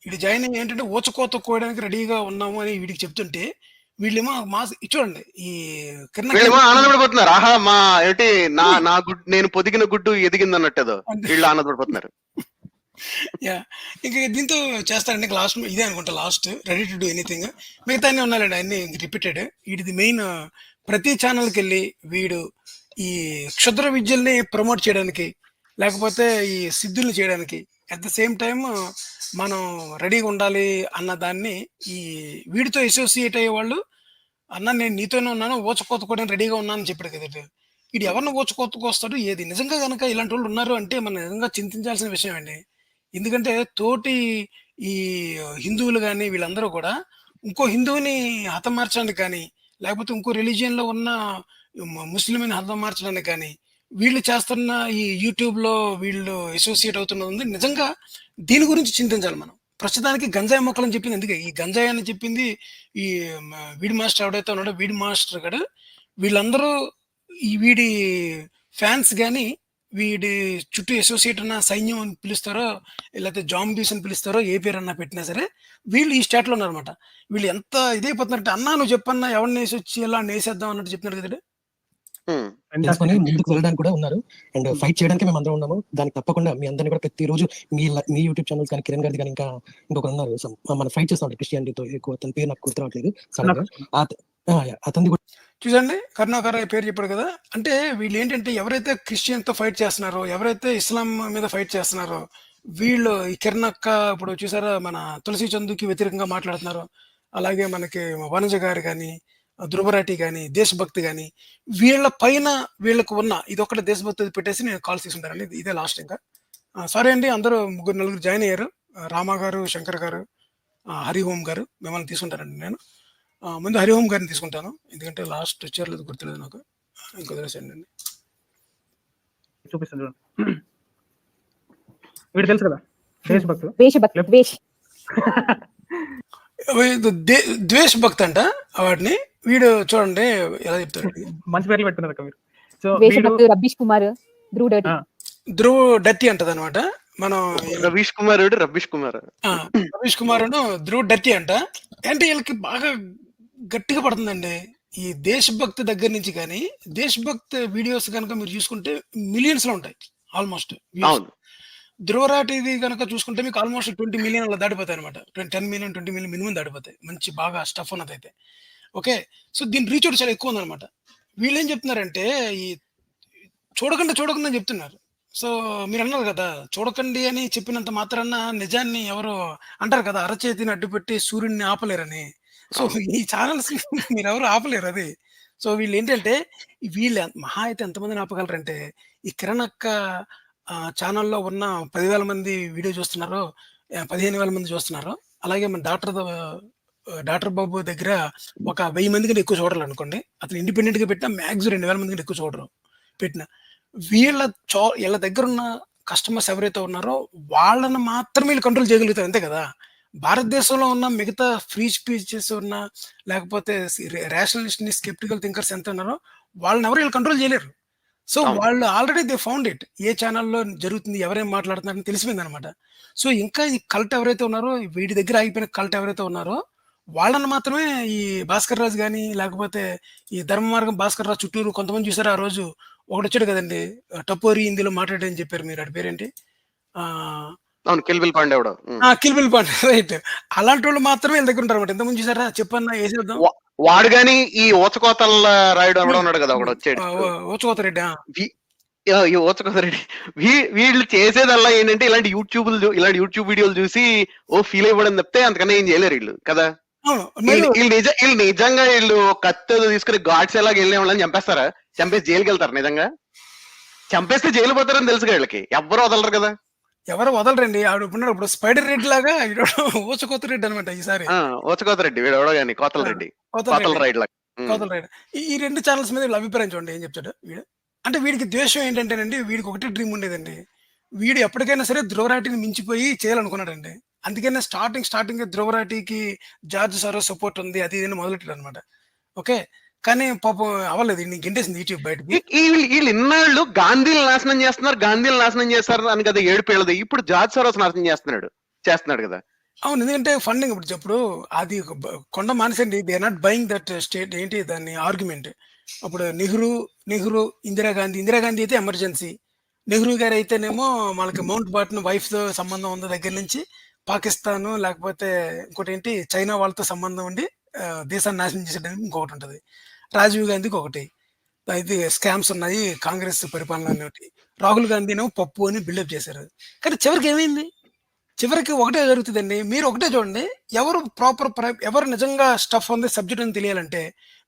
వీడు జాయిన్ అయ్యి ఏంటంటే ఓచకోత కోయడానికి రెడీగా ఉన్నాము అని వీడికి చెప్తుంటే వీళ్ళేమో చూడండి ఈ ఆనందపడిపోతున్నారు. ఆహా మా ఏంటి నా గుడ్డు, నేను పొదిగిన గుడ్డు ఎదిగింది అన్నట్టు వీళ్ళు ఆనందపడిపోతున్నారు. ఇంకా దీంతో చేస్తారండి లాస్ట్ ఇదే అనుకుంటా, last ready to do anything. మిగతా అన్ని ఉన్నాయండి, అన్ని రిపీటెడ్. వీడిది మెయిన్ ప్రతి ఛానల్కి వెళ్ళి వీడు ఈ క్షుద్ర విద్యల్ని ప్రమోట్ చేయడానికి, లేకపోతే ఈ సిద్ధుల్ని చేయడానికి, అట్ ద సేమ్ టైం మనం రెడీగా ఉండాలి అన్న దాన్ని ఈ వీడితో అసోసియేట్ అయ్యే వాళ్ళు, అన్న నేను నీతోనే ఉన్నాను, ఓచకోతకోవడానికి రెడీగా ఉన్నాను అని చెప్పాడు కదా. వీడు ఎవరిని ఓచకోతకొస్తాడు ఏది? నిజంగా కనుక ఇలాంటి వాళ్ళు ఉన్నారు అంటే మనం నిజంగా చింతించాల్సిన విషయం అండి. ఎందుకంటే తోటి ఈ హిందువులు కానీ వీళ్ళందరూ కూడా ఇంకో హిందువుని హతమార్చడానికి కానీ, లేకపోతే ఇంకో రిలీజియన్లో ఉన్న ముస్లింని హతమార్చడానికి కానీ వీళ్ళు చేస్తున్న ఈ యూట్యూబ్లో వీళ్ళు అసోసియేట్ అవుతున్నది నిజంగా దీని గురించి చింతించాలి మనం. ప్రస్తుతానికి గంజాయి మొక్కలని చెప్పింది ఎందుకే? ఈ గంజాయి అని చెప్పింది ఈ వీడి మాస్టర్ ఎవడైతే ఉన్నాడో వీడి మాస్టర్ గడు, వీళ్ళందరూ ఈ వీడి ఫ్యాన్స్ కానీ వీడి చుట్టూ అసోసియేట్ ఉన్న సైన్యం అని పిలుస్తారో, లేకపోతే జాంబీస్ అని పిలుస్తారో, ఏ పేరు అన్నా పెట్టినా సరే వీళ్ళు ఈ స్టేట్లో ఉన్నారనమాట. వీళ్ళు ఎంత ఇదైపోతున్నారంటే, అన్నా నువ్వు చెప్పన్నా ఎవరిని వేసి వచ్చి ఎలా నేసేద్దాం అన్నట్టు చెప్తున్నారు కదా. తెలుసుకొని ముందుకు వెళ్ళడానికి కూడా ఉన్నారు. అండ్ ఫైట్ చేయడానికి మేము అందరం ఉన్నాము. దానికి తప్పకుండా మీ అందరినీ కూడా ప్రతిరోజు మీ యూట్యూబ్ ఛానల్స్ కానీ, కిరణ్ గారి కానీ, ఇంకా ఇంకొకరు ఉన్నారు, మనం ఫైట్ చేస్తాం క్రిస్టియానిటీతో. ఎక్కువ అతని పేరు నాకు గుర్తు రావట్లేదు. అతన్ని కూడా చూసండి, కరుణాకర్ పేరు చెప్పాడు కదా. అంటే వీళ్ళు ఏంటంటే ఎవరైతే క్రిస్టియన్ తో ఫైట్ చేస్తున్నారో, ఎవరైతే ఇస్లాం మీద ఫైట్ చేస్తున్నారో, వీళ్ళు ఈ కిరణ్ అక్క ఇప్పుడు చూసారా మన తులసి చందుకి వ్యతిరేకంగా మాట్లాడుతున్నారు. అలాగే మనకి వనజ గారు కానీ, ధ్రువరాటి కానీ, దేశభక్తి కానీ, వీళ్ళ పైన వీళ్ళకు ఉన్న ఇది ఒకటి దేశభక్తి పెట్టేసి నేను కాల్స్ తీసుకుంటానండి. ఇదే లాస్ట్. ఇంకా సారీ అండి, అందరూ ముగ్గురు నలుగురు జాయిన్ అయ్యారు. రామా గారు, శంకర్ గారు, హరిహోమ్ గారు, మిమ్మల్ని తీసుకుంటానండి. నేను ముందు హరిహోమ్ గారిని తీసుకుంటాను, ఎందుకంటే లాస్ట్ వచ్చారు గుర్తులేదు నాకు. ఇంకో వదిలేసండి అండి, చూపిస్తాను చూడండి. వీడు తెలుసు కదా ద్వేష భక్తి అంట వాటిని. వీడు చూడండి ఎలా చెప్తాడు, మంచి పేర్లు పెట్టుకున్నారు మీరు. సో రబ్బీష్ కుమార్, ధ్రువ్ డర్టీ అంటది అనమాట. మనం రవీష్ కుమార్ రబ్బీష్ కుమార్ ధ్రువ్ డర్టీ అంట. అంటే వీళ్ళకి బాగా గట్టిగా పడుతుందండి ఈ దేశభక్తి దగ్గర నుంచి. కానీ దేశభక్తి వీడియోస్ కనుక మీరు చూసుకుంటే మిలియన్స్ లో ఉంటాయి ఆల్మోస్ట్. ధ్రువరాటిది కనుక చూసుకుంటే మీకు ఆల్మోస్ట్ 20 మిలియన్ అలా దాటిపోతాయి అనమాట. 10 మిలియన్ 20 మిలియన్ మినిమం దాటిపోతాయి, మంచి బాగా స్టఫ్ ఉన్నది అయితే. ఓకే, సో దీని రీచ్ అవుట్ చాలా ఎక్కువ ఉందన్నమాట. వీళ్ళు ఏం చెప్తున్నారంటే ఈ చూడకుండా చెప్తున్నారు. సో మీరు అన్నారు కదా చూడకండి అని చెప్పినంత మాత్రాన నిజాన్ని ఎవరు అంటారు కదా, అరచేతిని అడ్డుపెట్టి సూర్యుడిని ఆపలేరని. సో ఈ ఛానల్స్ మీరు ఎవరు ఆపలేరు అది. సో వీళ్ళు ఏంటంటే వీళ్ళు మహా అయితే ఎంతమందిని ఆపగలరంటే, ఈ కిరణ్ అక్క ఛానల్లో ఉన్న 10,000 మంది వీడియో చూస్తున్నారో, 15,000 మంది చూస్తున్నారో, అలాగే మన డాక్టర్ బాబు దగ్గర ఒక 1000 మంది కంటే ఎక్కువ చూడాలి అనుకోండి. అతను ఇండిపెండెంట్ గా పెట్టినా మ్యాక్సిమం 2,000 మంది కంటే ఎక్కువ చూడరు పెట్టిన. వీళ్ళ దగ్గర ఉన్న కస్టమర్స్ ఎవరైతే ఉన్నారో వాళ్ళని మాత్రమే వీళ్ళు కంట్రోల్ చేయగలుగుతారు, అంతే కదా. భారతదేశంలో ఉన్న మిగతా ఫ్రీ స్పీచెస్ ఉన్న, లేకపోతే రేషనలిస్ట్ ని స్కెప్టికల్ థింకర్స్ ఎంత ఉన్నారో వాళ్ళని ఎవరు వీళ్ళు కంట్రోల్ చేయలేరు. సో వాళ్ళు ఆల్రెడీ దే ఫౌండ్ ఇట్, ఏ ఛానల్లో జరుగుతుంది, ఎవరేం మాట్లాడుతున్నారని తెలిసిపోయింది అనమాట. సో ఇంకా ఈ కల్ట్ ఎవరైతే ఉన్నారో, వీడి దగ్గర ఆగిపోయిన కల్ట్ ఎవరైతే ఉన్నారో వాళ్ళని మాత్రమే ఈ భాస్కర్ రాజు కానీ, లేకపోతే ఈ ధర్మ మార్గం భాస్కర్ రాజు చుట్టూరు కొంతమంది చూసారు. ఆ రోజు ఒకటి వచ్చాడు కదండి, టపోరి హిందీలో మాట్లాడని చెప్పారు మీరు, అటు పేరేంటి, అవును కిల్బిల్ పాండే ఎవడో కిల్బిల్ పాండే రైట్. అలాంటి వాళ్ళు మాత్రమే వీళ్ళ దగ్గర ఉంటారు అనమాట. ఇంతకుముందు చూసారా చెప్పన్నా వేసేద్దాం వాడు గాని ఈ ఊచకోతల రాయుడు ఎవడో ఉన్నాడు కదా ఒకడు వచ్చాడు ఊచకోత రెడ్డి. ఈ ఊచకోత రెడ్డి వీళ్ళు చేసేదల్లా ఏంటంటే ఇలాంటి యూట్యూబ్ వీడియోలు చూసి ఫీల్ అయిపోవడం తప్పితే అంతకన్నా ఏం చేయలేరు వీళ్ళు కదా. వీళ్ళు నిజంగా వీళ్ళు కత్తి తీసుకుని గాడ్స్ ఎలాగ వెళ్ళే వాళ్ళని చంపేస్తారా? చంపేసి జైలుకి వెళ్తారు నిజంగా? చంపేస్తే జైలు పోతారని తెలుసు వీళ్ళకి, ఎవ్వరు వదలరు కదా. ఎవరు వదలరండి. ఆవిడ ఇప్పుడు స్పైడర్ రెడ్డి లాగా ఊచకోత రెడ్డి అనమాట ఈసారి. ఊచకోత రెడ్డి వీడు ఎవడో కానీ కోతల రెడ్డి కోతల రైడ్ లాగా. కోతల రైడ్. ఈ 2 ఛానల్స్ మీద వీళ్ళ అభిప్రాయం చూడండి ఏం చెప్తాడు వీడు. అంటే వీడికి ద్వేషం ఏంటంటేనండి, వీడికి ఒకటే డ్రీమ్ ఉండేదండి, వీడు ఎప్పటికైనా సరే ధ్రువరాటిని మించిపోయి చేయాలనుకున్నాడండి. అందుకనే స్టార్టింగ్ ధ్రువరాటికి జార్జ్ సారో సపోర్ట్ ఉంది అది ఇది మొదలెట్టాడు అనమాట. ఓకే, కానీ పాపం అవ్వలేదు, నీకు గెంటేసింది యూట్యూబ్ బయటకి. వీళ్ళు ఇన్నాళ్ళు గాంధీని నాశనం చేస్తారు అని కదా ఏడుపేళ్ళది. ఇప్పుడు జార్జ్ సరోస్ నాశనం చేస్తున్నాడు కదా. అవును, ఎందుకంటే ఫండింగ్ ఇప్పుడు అది కొండ మానేసండి. They are not buying that state ఏంటి దాన్ని ఆర్గ్యుమెంట్. అప్పుడు నెహ్రూ ఇందిరాగాంధీ అయితే ఎమర్జెన్సీ, నెహ్రూ గారు అయితేనేమో మనకి మౌంట్ బాటన్ వైఫ్ తో సంబంధం ఉన్న దగ్గర నుంచి పాకిస్తాన్ లేకపోతే ఇంకోటి ఏంటి చైనా వాళ్ళతో సంబంధం ఉండి దేశాన్ని నాశనం చేసేయడానికి ఇంకొకటి ఉంటుంది. రాజీవ్ గాంధీకి ఒకటి అయితే స్కామ్స్ ఉన్నాయి, కాంగ్రెస్ పరిపాలన ఒకటి. రాహుల్ గాంధీనేమో పప్పు అని బిల్డప్ చేశారు. కానీ చివరికి ఏమైంది? చివరికి ఒకటే జరుగుతుందండి. మీరు ఒకటే చూడండి, ఎవరు నిజంగా స్టఫ్ ఉంది సబ్జెక్ట్ అని తెలియాలంటే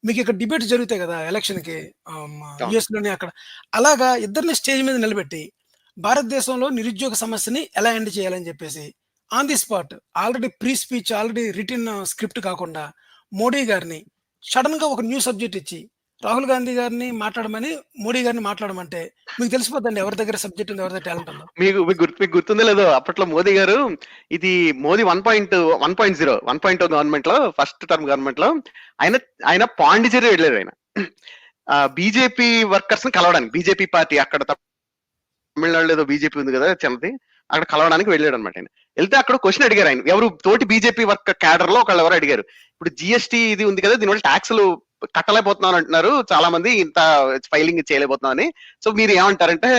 మీకు ఇక్కడ డిబేట్ జరుగుతాయి కదా ఎలక్షన్కి యుఎస్ లోని అక్కడ. అలాగా ఇద్దరిని స్టేజ్ మీద నిలబెట్టి భారతదేశంలో నిరుద్యోగ సమస్యని ఎలా ఎండ్ చేయాలని చెప్పేసి on the spot already pre speech already return script కాకుండా మోడీ గారిని సడన్ గా ఒక న్యూ సబ్జెక్ట్ ఇచ్చి రాహుల్ గాంధీ గారిని మాట్లాడమని మోడీ గారిని మాట్లాడమంటే మీకు తెలిసిపోద్దండి ఎవరి దగ్గర సబ్జెక్ట్ ఉంది, ఎవరి దగ్గర టాలెంట్ ఉందో. మీకు గుర్తుందో లేదో, అప్పట్లో మోదీ గారు ఇది మోదీ 1.0 గవర్నమెంట్ లో ఫస్ట్ టర్మ్ గవర్నమెంట్ లో ఆయన పాండిచేరి వెళ్ళారు. ఆయన బీజేపీ వర్కర్స్ ని కలవడానికి, బీజేపీ పార్టీ అక్కడ తమిళనాడులో ఏదో బీజేపీ ఉంది కదా చిన్నది, అక్కడ కలవడానికి వెళ్ళాడు అనమాట. ఆయన వెళ్తే అక్కడ క్వశ్చన్ అడిగారు ఆయన, ఎవరు తోటి బీజేపీ వర్క్ క్యాడర్ లో ఒకళ్ళు ఎవరు అడిగారు, ఇప్పుడు జిఎస్టీ ఇది ఉంది కదా దీనివల్ల ట్యాక్స్లు కట్టలేకపోతున్నాం అంటున్నారు చాలా మంది, ఇంత ఫైలింగ్ చేయలేకపోతున్నాం అని. సో మీరు ఏమంటారంటే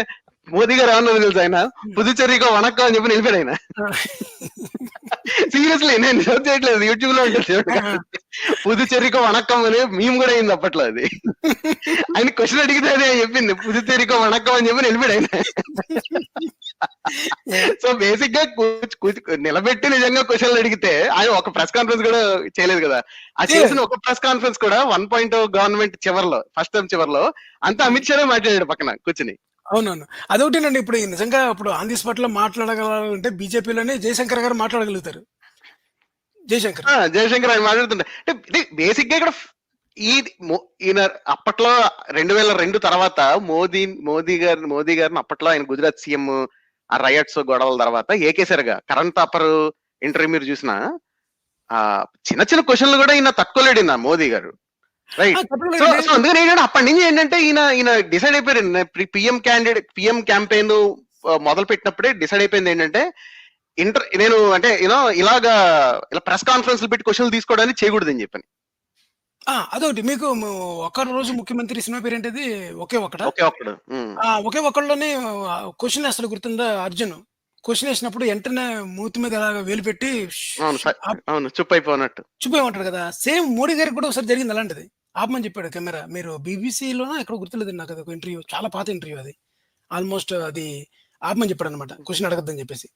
మోదీ గారు ఏమన్నారు తెలుసు, ఆయన పుదుచ్చేరికో వణక్కం అని చెప్పి నిలిపాడు ఆయన. సీరియస్లీ నేను జోక్ చేయట్లేదు, యూట్యూబ్ లో ఉంటుంది పుదుచ్చేరికో వణక్కం అని మేము కూడా అయింది అప్పట్లో. అది ఆయన క్వశ్చన్ అడిగితే అదే చెప్పింది, పుదుచ్చేరికో వణక్కం అని చెప్పి నిలిపాడు ఆయన. సో బేసిక్ గా నిలబెట్టి నిజంగా క్వశ్చన్లు అడిగితే ఆయన ఒక ప్రెస్ కాన్ఫరెన్స్ కూడా చేయలేదు కదా. ఆ చేసిన ఒక ప్రెస్ కాన్ఫరెన్స్ కూడా 1.0 గవర్నమెంట్ చివరిలో ఫస్ట్ టైం చివరిలో అంతా అమిత్ షానే మాట్లాడాడు పక్కన కూర్చుని. అవునవును, అదొకటేనండి. ఇప్పుడు నిజంగా ఇప్పుడు ఆన్ ది స్పాట్ లో మాట్లాడగలంటే బీజేపీలోనే జయశంకర్ గారు మాట్లాడగలుగుతారు. జయశంకర్ ఆయన మాట్లాడుతుంటే అంటే బేసిక్ గా ఇక్కడ ఈయన అప్పట్లో 2002 తర్వాత మోదీ గారిని అప్పట్లో ఆయన గుజరాత్ సీఎం ఆ రైట్స్ గొడవల తర్వాత ఏకేసారుగా కరణ్ థాపర్ ఇంటర్వ్యూ మీరు చూసిన చిన్న చిన్న క్వశ్చన్లు కూడా ఈయన తక్కువ లేడు మోదీ గారు, రైట్. సో అందుకని ఏంటంటే అప్పటి నుంచి ఏంటంటే ఈయన డిసైడ్ అయిపోయారు. పిఎం క్యాంపెయిన్ మొదలు పెట్టినప్పుడే డిసైడ్ అయిపోయింది ఏంటంటే నేను అంటే ఇలా ప్రెస్ కాన్ఫరెన్స్ పెట్టి క్వశ్చన్లు తీసుకోవడానికి చేయకూడదని చెప్పని. అదొకటి. మీకు ఒక రోజు ముఖ్యమంత్రి సినిమా పేరు ఏంటది? ఒకే ఒక్కళ్ళలోనే క్వశ్చన్ వేస్తాడు, గుర్తుందా? అర్జున్ క్వశ్చన్ వేసినప్పుడు వెంటనే మూతి మీద వేలు పెట్టి చుప్పైపోయినట్టు కదా. సేమ్ మోడీ గారికి కూడా ఒకసారి జరిగింది అలాంటిది. ఆపమని చెప్పాడు కెమెరా. మీరు బీబీసీలోనో ఎక్కడ గుర్తులేదు నాకు, అది ఒక ఇంటర్వ్యూ, చాలా పాత ఇంటర్వ్యూ అది. ఆల్మోస్ట్ అది ఆపమని చెప్పాడు అనమాట, క్వశ్చన్ అడగద్దని చెప్పేసి.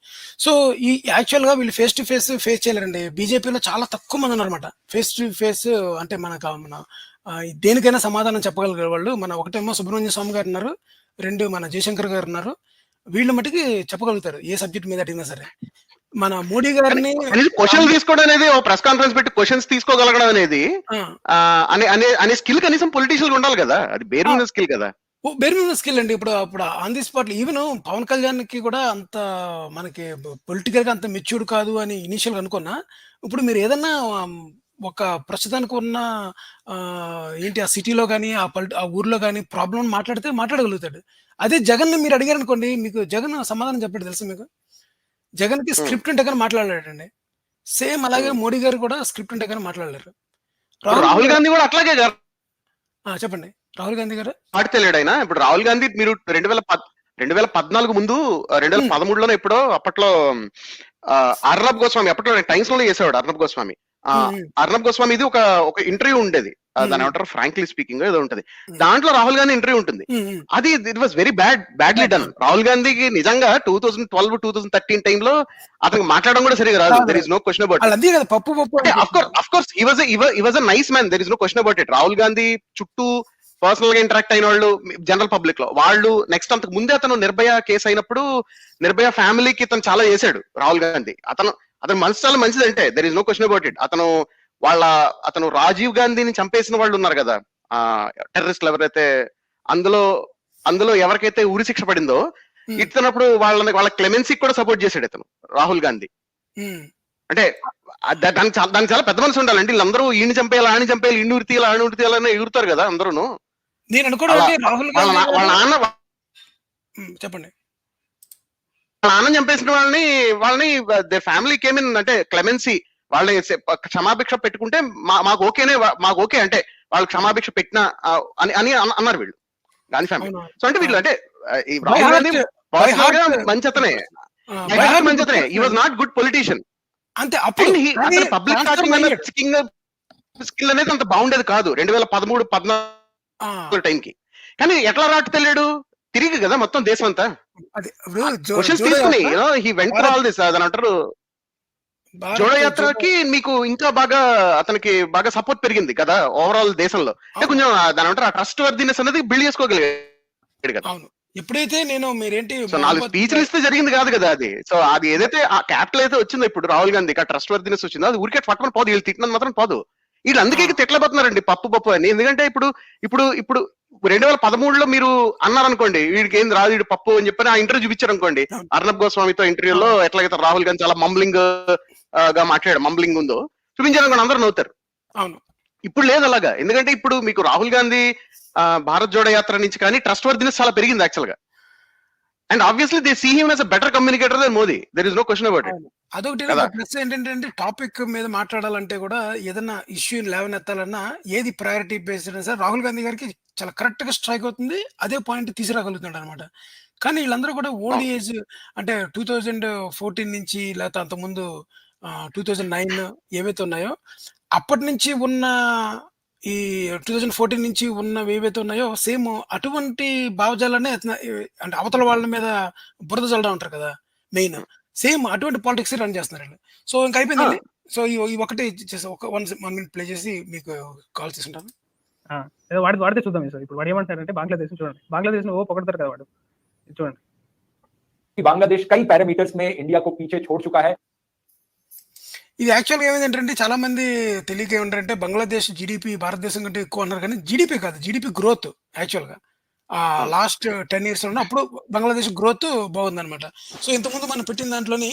సో ఈ యాక్చువల్ గా వీళ్ళు ఫేస్ టు ఫేస్ చేయలేరండి. బీజేపీలో చాలా తక్కువ మంది ఉన్నారన్నమాట ఫేస్ టు ఫేస్. అంటే మన దేనికైనా సమాధానం చెప్పగలిగే వాళ్ళు. ఒకటేమో సుబ్రహ్మణ్య స్వామి గారు ఉన్నారు, 2 మన జయశంకర్ గారు ఉన్నారు. వీళ్ళ మటుకి చెప్పగలుగుతారు ఏ సబ్జెక్ట్ మీద అడిగినా సరే. మన మోడీ గారిని క్వశ్చన్ తీసుకోవడం అనేది, ప్రెస్ కాన్ఫరెన్స్ పెట్టి క్వశ్చన్స్ తీసుకోగలగడం అనేది అనే స్కిల్ కనీసం పొలిటీషియల్ ఉండాలి కదా. అది బేర్ స్కిల్ కదా. బెర్మిన స్కిల్ అండి. ఇప్పుడు on the spot even Pavan Kalyan కి కూడా అంత మనకి పొలిటికల్ గా అంత మెచ్యూర్డ్ కాదు అని ఇనిషియల్ గా అనుకున్నా, ఇప్పుడు మీరు ఏదన్నా ఒక ప్రస్తుతానికి ఉన్న ఏంటి ఆ సిటీలో కానీ ఆ ఊర్లో కానీ ప్రాబ్లం మాట్లాడగలుగుతాడు. అదే జగన్ ని మీరు అడిగారు అనుకోండి, మీకు జగన్ సమాధానం చెప్పాడు తెలుసు మీకు. జగన్ కి స్క్రిప్ట్ ఉంటే కానీ మాట్లాడలేడండి. సేమ్ అలాగే మోడీ గారు కూడా స్క్రిప్ట్ ఉంటే కానీ మాట్లాడలేరు. రాహుల్ గాంధీ కూడా అట్లాగే. చెప్పండి, రాహుల్ గాంధీ గారు ఆడతలేడు ఆయన. ఇప్పుడు రాహుల్ గాంధీ మీరు 2014 ముందు 2013లోనే ఎప్పుడో అప్పట్లో అర్నబ్ గోస్వామి, అప్పట్లో టైమ్స్ లోనే చేసేవాడు అర్నబ్ గోస్వామి. అర్నబ్ గోస్వామి ఇది ఒక ఇంటర్వ్యూ ఉండేది, దాని ఏమంటారు ఫ్రాంక్లీ స్పీకింగ్ ఏదో ఉంటది, దాంట్లో రాహుల్ గాంధీ ఇంటర్వ్యూ ఉంటుంది. అది it was very badly done. Rahul గాంధీకి నిజంగా 2012-2013 టైంలో అతనికి మాట్లాడడం కూడా సరిగా రాదు. There is no question about of course he was a nice man, there is no question about it. Rahul Gandhi చుట్టూ పర్సనల్ గా ఇంటరాక్ట్ అయిన వాళ్ళు జనరల్ పబ్లిక్ లో వాళ్ళు, నెక్స్ట్ అంతకు ముందే అతను నిర్భయ కేసు అయినప్పుడు నిర్భయ ఫ్యామిలీకి ఇతను చాలా చేశాడు రాహుల్ గాంధీ. అతను మనసు చాలా మంచిది, అంటే there is no question about it. అతను రాజీవ్ గాంధీని చంపేసిన వాళ్ళు ఉన్నారు కదా, టెర్రరిస్టులు ఎవరైతే, అందులో ఎవరికైతే ఉరి శిక్ష పడిందో ఇతనప్పుడు వాళ్ళ క్లెమెన్సీకి కూడా సపోర్ట్ చేశాడు ఇతను రాహుల్ గాంధీ. అంటే దానికి చాలా పెద్ద మనసు ఉండాలండి. వీళ్ళందరూ ఈయన చంపేయాలి, ఆయన చంపేయాలి, ఇన్ని ఉరి తీయాలి, ఆయన ఉరి తీయాలని ఎగురుతారు కదా అందరూ. నేను అనుకోవడం వాళ్ళ నాన్న చెప్పండి, నాన్న చంపేసిన వాళ్ళని ఫ్యామిలీ కేమిన్ అంటే క్లెమెన్సీ, వాళ్ళని క్షమాభిక్ష పెట్టుకుంటే మాకు ఓకే అంటే వాళ్ళు క్షమాభిక్ష పెట్టిన అని అన్నారు వీళ్ళు గాంధీ ఫ్యామిలీ. సో అంటే వీళ్ళు అంటే రాహుల్ గాంధీ మంచి అతనే, ఈ వాజ్ నాట్ గుడ్ పొలిటీషియన్. అంతే, పబ్లిక్ స్కిల్ అనేది అంత బాగుండేది కాదు 2013-14 టైంకి. కానీ ఎట్లా రాటు తెలియడు తిరిగి కదా మొత్తం దేశం అంతా క్వశ్చన్స్ తీసుకుని he went through all this. అని అంటారు జోడో యాత్రకి మీకు ఇంకా అతనికి బాగా సపోర్ట్ పెరిగింది కదా ఓవరాల్ దేశంలో. అంటే కొంచెం దాని అంటారు ఆ ట్రస్ట్ వర్దినెస్ అనేది బిల్డ్ చేసుకోగలిగాడు కదా. ఎప్పుడైతే మీరేంటి 4 స్పీచ్లు ఇస్తే జరిగింది కాదు కదా అది. సో అది ఏదైతే ఆ క్యాపిటల్ అయితే వచ్చిందో ఇప్పుడు రాహుల్ గాంధీ ఆ ట్రస్ట్ వర్దినెస్ వచ్చిందో అది ఊరికే పట్టుకొని పోదు, వీళ్ళు తిట్టినది మాత్రం పోదు. వీళ్ళు అందుకే తిట్లబోతున్నారండి పప్పు అని. ఎందుకంటే ఇప్పుడు 2013లో మీరు అన్నారనుకోండి వీడికి ఏం రాదు వీడు పప్పు అని చెప్పని ఆ ఇంటర్వ్యూ చూపించారు అనుకోండి, అర్నబ్ గోస్వామితో ఇంటర్వ్యూలో ఎట్లాగైతే రాహుల్ గాంధీ చాలా మంబ్లింగ్ గా మాట్లాడాడు, మంబ్లింగ్ ఉందో చూపించారనుకోండి అందరూ నవ్వుతారు. అవును, ఇప్పుడు లేదు అలాగా. ఎందుకంటే ఇప్పుడు మీకు రాహుల్ గాంధీ భారత్ జోడో యాత్ర నుంచి కానీ ట్రస్ట్ వర్దినెస్ చాలా పెరిగింది యాక్చువల్ గా. And obviously they see him as a better communicator than Modi, there is no question about it. అదొకటి ప్లస్ ఏంటంటే టాపిక్ మీద మాట్లాడాలంటే కూడా ఏదైనా ఇష్యూ లేవనెత్తాలన్నా ఏది priority based sir Rahul Gandhi గారికి చాలా కరెక్ట్ గా స్ట్రైక్ అవుతుంది, అదే పాయింట్ తీసుకురాగలుగుతున్నాడు అనమాట. కానీ వీళ్ళందరూ కూడా ఓల్డ్ ఏజ్ అంటే 2014 నుంచి లేకపోతే అంతకుముందు 2009 ఏవైతే ఉన్నాయో అప్పటి నుంచి ఉన్న ఈ 2014 నుంచి ఉన్నవి ఏవైతే ఉన్నాయో సేమ్ అటువంటి భావజాలనే అంటే అవతల వాళ్ళ మీద బురద చల్లడం ఉంటారు కదా మెయిన్, సేమ్ అటువంటి పాలిటిక్స్ రన్ చేస్తున్నారు. సో ఇంకా అయిపోయిందండి. సో ఈ ఒకటి ఒక 1 minute ప్లే చేసి మీకు కాల్ చేసుకుంటాను. వాడితే చూద్దాం సార్. ఇప్పుడు వాడు ఏమంటారంటే బంగ్లాదేశ్ చూడండి, బంగ్లాదేశ్ ఓ పొగడతారు కదా వాడు, చూడండి. बांग्लादेश कई पैरामीटर्स में इंडिया को पीछे छोड़ चुका है. ఇది యాక్చువల్గా ఏమైందంటే చాలా మంది తెలియక ఏమంటారంటే బంగ్లాదేశ్ జీడిపి భారతదేశం కంటే ఎక్కువ అన్నారు, కానీ జీడిపి కాదు, జీడిపి గ్రోత్ యాక్చువల్గా లాస్ట్ 10 years లో అప్పుడు బంగ్లాదేశ్ గ్రోత్ బాగుందనమాట. సో ఇంతకుముందు మనం పెట్టిన దాంట్లోని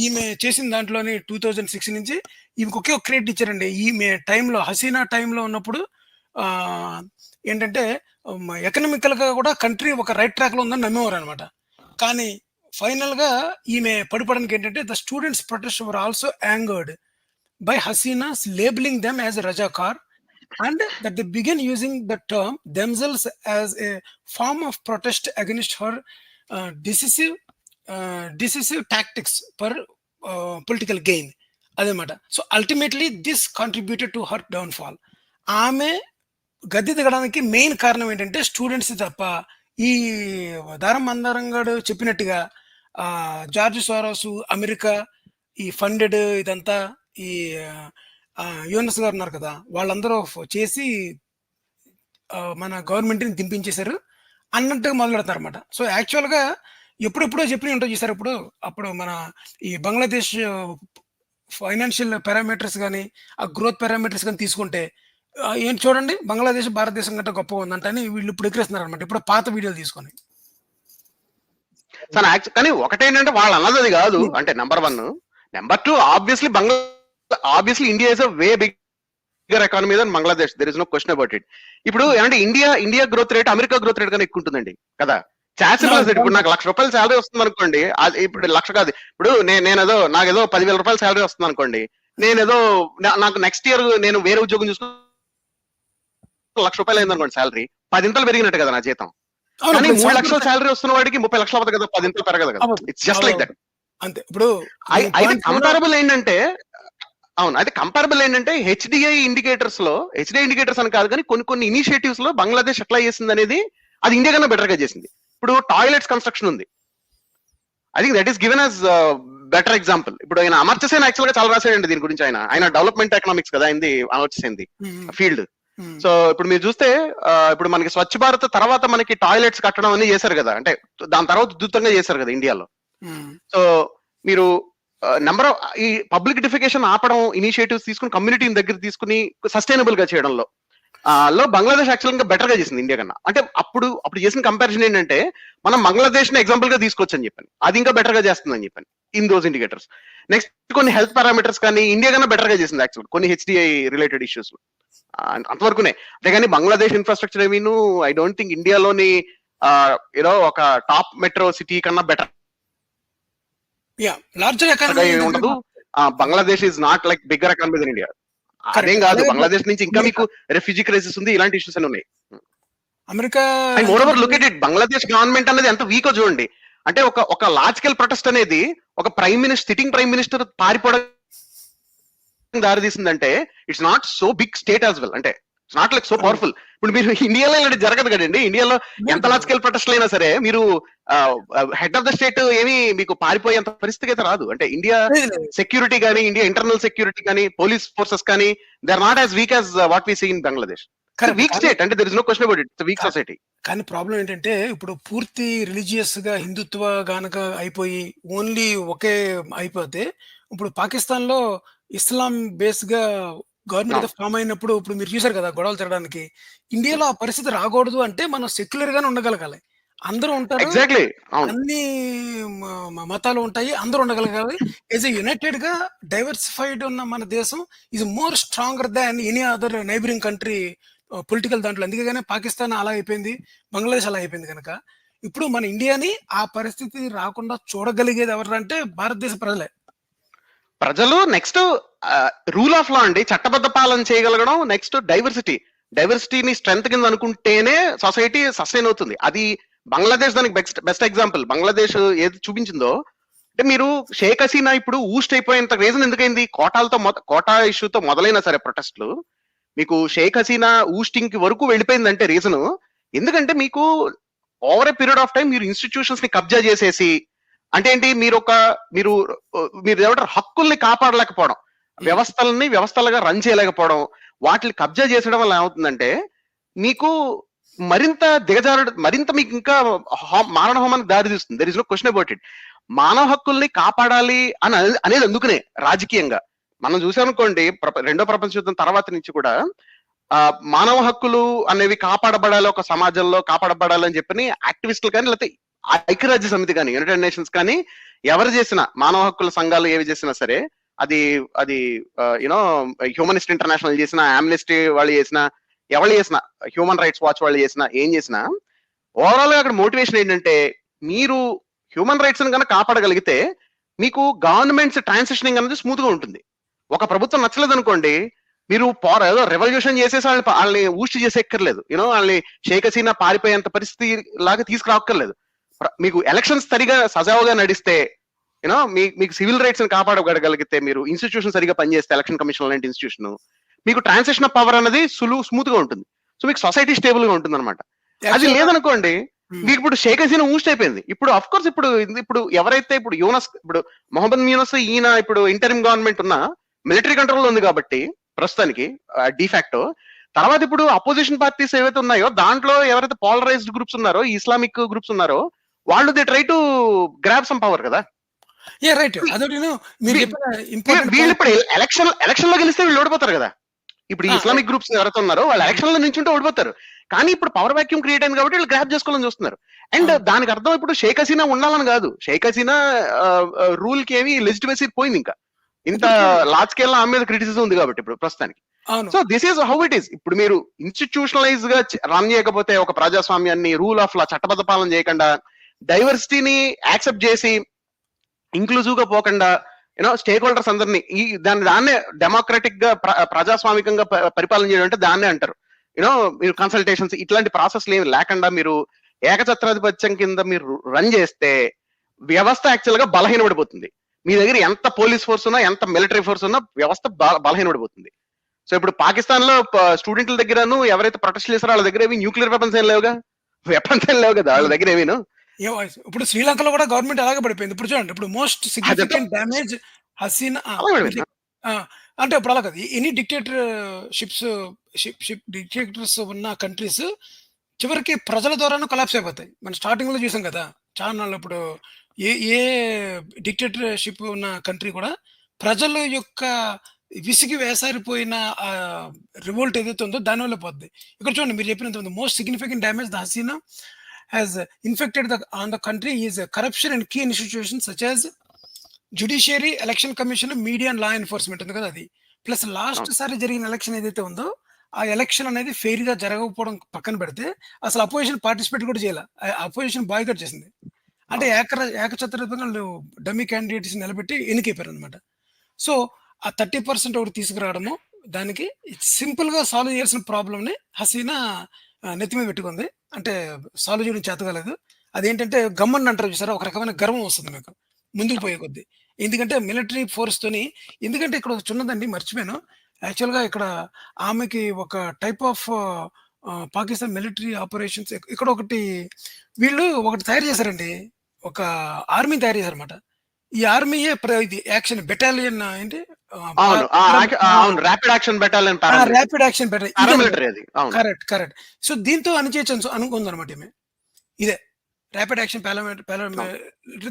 ఈమె చేసిన దాంట్లోని 2006 నుంచి ఈమెకు ఒకే ఒక క్రెడిట్ ఇచ్చారండి. ఈమె టైంలో హసీనా టైంలో ఉన్నప్పుడు ఏంటంటే ఎకనామికల్ గా కూడా కంట్రీ ఒక రైట్ ట్రాక్ లో ఉందని నమ్మేవారు అనమాట. కానీ ఫైనల్ గా ఈమె పడిపోవడానికి ఏంటంటే the students protest were also angered by Hasina's labelling them as Razakar and that they began using the term themselves as a form of protest against her decisive tactics for political gain ademata. So ultimately this contributed to her downfall. ఆమె గద్దె దిగడానికి main కారణం ఏంటంటే students తప్ప ఈ దారం మందారం గారు చెప్పినట్టుగా జార్జ్ సోరోస్ అమెరికా ఈ ఫండెడ్ ఇదంతా ఈ యూనస్ గారు ఉన్నారు కదా వాళ్ళందరూ చేసి మన గవర్నమెంట్ని దింపించేశారు అన్నట్టుగా మొదలెడతారు అనమాట. సో యాక్చువల్గా ఎప్పుడెప్పుడో చెప్పిన ఉంటాయి చూసారు. అప్పుడు మన ఈ బంగ్లాదేశ్ ఫైనాన్షియల్ పారామీటర్స్ కానీ ఆ గ్రోత్ పారామీటర్స్ కానీ తీసుకుంటే ఏంటి చూడండి బంగ్లాదేశ్ భారతదేశం కంటే గొప్ప ఉందంటే వీళ్ళు ఇప్పుడు ఎక్కిరేస్తున్నారు అనమాట, ఇప్పుడు పాత వీడియోలు తీసుకొని. కానీ ఒకటేంటంటే వాళ్ళు అన్నది అది కాదు అంటే number 1. Number 2 obviously India is a way bigger economy than Bangladesh, there is no question about it. ఇప్పుడు ఏమంటే India growth rate America growth rate కన్నా ఎక్కువ ఉంటుందండి కదా. ఇప్పుడు నాకు ₹1,00,000 శాలరీ వస్తుంది అనుకోండి, ఇప్పుడు 1,00,000 కాదు, ఇప్పుడు నేనేదో నాకేదో ₹10,000 శాలరీ వస్తుంది అనుకోండి, నేనేదో నాకు నెక్స్ట్ ఇయర్ నేను వేరే ఉద్యోగం చూసుకుని ₹1,00,000 అయింది అనుకోండి శాలరీ, 10 ఇంతలు పెరిగినట్టు కదా నా జీతం. అవును, కానీ ఇప్పుడు 3 లక్షల సాఫ్ట్వేర్ శాలరీ వస్తున్న వాడికి 30 లక్షలు అవ్వదు కదా, 10 ఇంతలు పెరగదు కదా. అవ్వదు. It's just like that. అంతే. ఇప్పుడు అయితే కంపారబుల్ ఏంటంటే, అవును, అయితే కంపారబుల్ ఏంటంటే హెచ్డిఐ ఇండికేటర్స్ అని కాదు కానీ కొన్ని ఇనిషియేటివ్స్ లో బంగ్లాదేశ్ ఎట్లా చేసింది అనేది అది ఇండియా కన్నా బెటర్ గా చేసింది. ఇప్పుడు టాయిలెట్స్ కన్స్ట్రక్షన్ ఉంది. I think that is given as better example. ఇప్పుడు ఆయన అమర్త్య సేన్ యాక్చువల్ గా చాలా రాశాడండి దీని గురించి. ఆయన డెవలప్మెంట్ ఎకనామిక్స్ కదా అయింది అమర్త్య సేన్ది ఫీల్డ్. సో ఇప్పుడు మీరు చూస్తే ఇప్పుడు మనకి స్వచ్ఛ భారత్ తర్వాత మనకి టాయిలెట్స్ కట్టడం అనేది చేశారు కదా, అంటే దాని తర్వాత ఉద్ధృతంగా చేశారు కదా ఇండియాలో. సో మీరు నెంబర్ ఆఫ్ ఈ పబ్లిక్ డిఫికేషన్ ఆపడం ఇనిషియేటివ్స్ తీసుకుని కమ్యూనిటీని దగ్గర తీసుకుని సస్టైనబుల్ గా చేయడంలో లో బంగ్లాదేశ్ యాక్చువల్ గా బెటర్ గా చేసింది ఇండియా కన్నా. అంటే అప్పుడు చేసిన కంపారిజన్ ఏంటంటే మనం బంగ్లాదేశ్ ని ఎగ్జాంపుల్ గా తీసుకోవచ్చు అని చెప్పాను, అది ఇంకా బెటర్ గా చేస్తుందని చెప్పాను ఇన్ దోస్ ఇండికేటర్స్. నెక్స్ట్ కొన్ని హెల్త్ పారామీటర్స్ కానీ ఇండియా కన్నా బెటర్ గా చేసింది యాక్చువల్ కొన్ని హెచ్డిఐ రిలేటెడ్ ఇష్యూస్ లో. అంతవరకునే. అంతేగాని బంగ్లాదేశ్ ఇన్ఫ్రాస్ట్రక్చర్ ఏమీను ఐ డోంట్ థింక్ ఇండియాలోని యూనో ఒక టాప్ మెట్రో సిటీ కన్నా బెటర్ ఉండదు. Bangladesh is not like bigger economy than India. అదేం కాదు, బంగ్లాదేశ్ నుంచి ఇంకా మీకు రెఫ్యూజీ క్రైసిస్ ఉంది, ఇలాంటి ఇష్యూస్ అని ఉన్నాయి. America and more over look at it, Bangladesh government అనేది ఎంత వీక్ చూడండి. అంటే ఒక లార్జ్ స్కేల్ ప్రొటెస్ట్ అనేది ఒక సిట్టింగ్ ప్రైమ్ మినిస్టర్ పారిపోవడం దారితీసిందంటే it's not so big state as well. అంటే it's not like so powerful. ఇప్పుడు మీరు ఇండియాలో ఇలాంటి జరగదు కదండి. ఇండియాలో ఎంత లార్జ్ స్కేల్ ప్రొటెస్ట్ అయినా సరే మీరు హెడ్ ఆఫ్ ద స్టేట్ ఏమి మీకు పారిపోయేంత పరిస్థితి అయితే రాదు. అంటే ఇండియా సెక్యూరిటీ కానీ, ఇండియా ఇంటర్నల్ సెక్యూరిటీ కానీ, పోలీస్ ఫోర్సెస్ కానీ they are not as weak as what we see in Bangladesh. Weak state, అంటే there is no question about it, it's weak society. కానీ ప్రాబ్లం ఏంటంటే ఇప్పుడు పూర్తి రిలీజియస్ గా హిందుత్వ గానక అయిపోయి ఓన్లీ ఒకే అయిపోతే, ఇప్పుడు పాకిస్తాన్ లో ఇస్లాం బేస్ గా గవర్నమెంట్ ఫామ్ అయినప్పుడు ఇప్పుడు మీరు చూసారు కదా గొడవలు తిరగడానికి. ఇండియాలో ఆ పరిస్థితి రాకూడదు అంటే మనం సెక్యులర్ గానే ఉండగలగాలి. అందరూ ఉంటారు, ఎగ్జాక్ట్లీ, అన్ని మతాలు ఉంటాయి, అందరూ ఉండగలగాలి. యాజ్ ఎ యునైటెడ్ గా డైవర్సిఫైడ్ ఉన్న మన దేశం is more stronger than any other neighbouring country political దాంట్లో. అందుకేగానే పాకిస్తాన్ అలా అయిపోయింది, బంగ్లాదేశ్ అలా అయిపోయింది. కనుక ఇప్పుడు మన ఇండియాని ఆ పరిస్థితి రాకుండా చూడగలిగేది ఎవరంటే భారతదేశ ప్రజలు. నెక్స్ట్ రూల్ ఆఫ్ లా అండి, చట్టబద్ధ పాలన చేయగలగడం. నెక్స్ట్ డైవర్సిటీని స్ట్రెంత్ కింద అనుకుంటేనే సొసైటీ సస్టైన్ అవుతుంది. అది బంగ్లాదేశ్ దానికి బెస్ట్ ఎగ్జాంపుల్. బంగ్లాదేశ్ ఏది చూపించిందో, అంటే మీరు షేక్ హసీనా ఇప్పుడు ఊస్ట్ అయిపోయేంత రీజన్ ఎందుకైంది? కోటా ఇష్యూతో మొదలైనా సరే ప్రొటెస్ట్లు, మీకు షేక్ హసీనా ఊస్టింగ్ కి వరకు వెళ్ళిపోయిందంటే రీజన్ ఎందుకంటే మీకు over a period of time మీరు ఇన్స్టిట్యూషన్స్ ని కబ్జా చేసేసి, అంటే ఏంటి, మీరు ఏమంటారు, హక్కుల్ని కాపాడలేకపోవడం, వ్యవస్థలుగా రన్ చేయలేకపోవడం, వాటిని కబ్జా చేసడం వల్ల ఏమవుతుందంటే మీకు మరింత మీకు ఇంకా మారణ హోమానికి దారి తీస్తుంది. There is no question about it. మానవ హక్కుల్ని కాపాడాలి అనేది అందుకునే రాజకీయంగా మనం చూసామనుకోండి, రెండో ప్రపంచ యుద్ధం తర్వాత నుంచి కూడా మానవ హక్కులు అనేవి కాపాడబడాలి, ఒక సమాజంలో కాపాడబడాలి అని చెప్పని యాక్టివిస్టులు కానీ, లేకపోతే ఐక్యరాజ్య సమితి కానీ, యునైటెడ్ నేషన్స్ కానీ, ఎవరు చేసిన మానవ హక్కుల సంఘాలు ఏవి చేసినా సరే, అది యూనో హ్యూమనిస్ట్ ఇంటర్నేషనల్ చేసిన, ఆమ్నెస్టీ వాళ్ళు చేసిన, ఎవరు చేసిన, హ్యూమన్ రైట్స్ వాచ్ వాళ్ళు చేసిన, ఏం చేసినా ఓవరాల్ గా అక్కడ మోటివేషన్ ఏంటంటే, మీరు హ్యూమన్ రైట్స్ కనుక కాపాడగలిగితే మీకు గవర్నమెంట్స్ ట్రాన్సిషనింగ్ అనేది స్మూత్ గా ఉంటుంది. ఒక ప్రభుత్వం నచ్చలేదు అనుకోండి, మీరు ఏదో రెవల్యూషన్ చేసేసి వాళ్ళని ఊస్ట్ చేసేక్కర్లేదు, యూనో వాళ్ళని షేక్ హసీనా పారిపోయేంత పరిస్థితి లాగా తీసుకురాక్కర్లేదు. మీకు ఎలక్షన్స్ సజావుగా నడిస్తే, యూనో మీకు సివిల్ రైట్స్ కాపాడగలిగితే, మీరు ఇన్స్టిట్యూషన్ సరిగా పనిచేస్తే, ఎలక్షన్ కమిషన్ లాంటి ఇన్స్టిట్యూషన్, మీకు ట్రాన్సిషన్ ఆఫ్ పవర్ అనేది స్మూత్ గా ఉంటుంది. సో మీకు సొసైటీ స్టేబుల్ గా ఉంటుంది అనమాట. అది లేదనుకోండి, మీకు ఇప్పుడు షేక్ హసీనా ఊస్ట్ అయిపోయింది. ఇప్పుడు అఫ్ కోర్స్ ఇప్పుడు ఎవరైతే ఇప్పుడు మొహమ్మద్ యూనస్ ఈయన ఇప్పుడు ఇంటరిమ్ గవర్నమెంట్ ఉన్న మిలిటరీ కంట్రోల్ ఉంది కాబట్టి ప్రస్తుతానికి డిఫాక్టో. తర్వాత ఇప్పుడు అపోజిషన్ పార్టీస్ ఏవైతే ఉన్నాయో దాంట్లో ఎవరైతే పోలరైజ్డ్ గ్రూప్స్ ఉన్నారో, ఇస్లామిక్ గ్రూప్స్ ఉన్నారో, వాళ్ళు they try to grab some power కదా. వీళ్ళు ఇప్పుడు ఎలక్షన్ లో గెలిస్తే వీళ్ళు ఓడిపోతారు కదా. ఇప్పుడు ఇస్లామిక్ గ్రూప్స్ ఎవరైతే ఉన్నారో వాళ్ళు ఎలక్షన్ లో నుంచి ఉంటే ఓడిపోతారు. కానీ ఇప్పుడు పవర్ వాక్యూమ్ క్రియేట్ అయింది కాబట్టి వీళ్ళు గ్రాప్ చేసుకోవాలని చూస్తున్నారు. అండ్ దానికి అర్థం ఇప్పుడు షేక్ హసీనా ఉండాలని కాదు, షేక్ హసీనా రూల్ కి ఏమి లెజిటిమసీ పోయింది. ఇంకా ఇంత లార్జ్ స్కేల్ ఆమె మీద క్రిటిసిజం ఉంది కాబట్టి ఇప్పుడు ప్రస్తుతానికి. So this is how it is. ఇప్పుడు మీరు ఇన్స్టిట్యూషనలైజ్ గా రన్ చేయకపోతే, ఒక ప్రజాస్వామ్యాన్ని రూల్ ఆఫ్ లా చట్టబద్ధ పాలన చేయకుండా, డైవర్సిటీని యాక్సెప్ట్ చేసి ఇంక్లూజివ్ గా పోకుండా, యూనో స్టేక్ హోల్డర్స్ అందరినీ దాన్నే డెమోక్రటిక్ గా ప్రజాస్వామికంగా పరిపాలన చేయడం అంటే దాన్నే అంటారు. యూనో మీరు కన్సల్టేషన్స్ ఇట్లాంటి ప్రాసెస్లు ఏమి లేకుండా మీరు ఏకఛత్రాధిపత్యం కింద మీరు రన్ చేస్తే వ్యవస్థ యాక్చువల్ గా బలహీనపడిపోతుంది. మీ దగ్గర ఎంత పోలీస్ ఫోర్స్ ఉన్నా, ఎంత మిలిటరీ ఫోర్స్ ఉన్నా వ్యవస్థ బలహీనపడిపోతుంది. సో ఇప్పుడు పాకిస్తాన్ లో స్టూడెంట్ల దగ్గరను ఎవరైతే ప్రొటెస్ట్ చేస్తారో వాళ్ళ దగ్గర ఏమి న్యూక్లియర్ వెపన్స్ ఏం లేవుగా, వెపన్స్ ఏం లేవు కదా వాళ్ళ దగ్గర ఏమీను. ఇప్పుడు శ్రీలంకలో కూడా గవర్నమెంట్ అలాగే పడిపోయింది. ఇప్పుడు చూడండి, ఇప్పుడు మోస్ట్ సిగ్నిఫికెంట్ డ్యామేజ్ హసీనా అంటే ఇప్పుడు అలా కదా, ఎనీ డిక్టేటర్స్ ఉన్న కంట్రీస్ చివరికి ప్రజల ద్వారాను కొలాప్స్ అయిపోతాయి. మనం స్టార్టింగ్ లో చూసాం కదా చాలా. ఇప్పుడు ఏ డిక్టేటర్షిప్ ఉన్న కంట్రీ కూడా ప్రజల యొక్క విసిగి వేసారిపోయిన రివోల్ట్ ఏదైతే ఉందో దానివల్ల పోద్ది. ఇక్కడ చూడండి, మీరు చెప్పినంత most significant damage the Hasina has infected on the country is corruption in key institutions such as judiciary, election commission, media and law enforcement ఉంది కదా అది. ప్లస్ లాస్ట్ సారి జరిగిన ఎలక్షన్ ఏదైతే ఉందో ఆ ఎలక్షన్ అనేది ఫెయిర్ గా జరగకపోవడం పక్కన పెడితే అసలు అపోజిషన్ పార్టిసిపేట్ కూడా చేయాలి. అపోజిషన్ బాయ్కట్ చేసింది. అంటే ఏకఛత్రాధిపత్యంగా డమ్మీ క్యాండిడేట్స్ నిలబెట్టి ఎన్నికైపోయారు అనమాట. సో ఆ 30% ఒకటి తీసుకురావడము, దానికి సింపుల్ గా సాల్వ్ చేయాల్సిన ప్రాబ్లమ్ ని హసీనా నెత్తి మీద పెట్టుకుంది. అంటే సాల్వ్ చేయడం చేతగాలేదు. అదేంటంటే గమ్మన్ అంటారు చూసారా, ఒక రకమైన గర్వం వస్తుంది మీకు ముందుకు పోయే కొద్దీ. ఎందుకంటే మిలిటరీ ఫోర్స్ తోని, ఎందుకంటే ఇక్కడ చిన్నదండి మర్చిపోయాను, యాక్చువల్ గా ఇక్కడ ఆమెకి ఒక type of Pakistan military operations ఇక్కడ వీళ్ళు ఒకటి తయారు చేశారండి, ఒక ఆర్మీ తయారు చేశారన్నమాట. ఈ ఆర్మీయే ఇది యాక్షన్ బెటాలియన్ ఏంటి, rapid action battalion, rapid action battalion. Correct. So దీంతో అనుచేయచ్చు అనుకుంది అనమాట ఈమె. ఇదే ర్యాపిడ్ యాక్షన్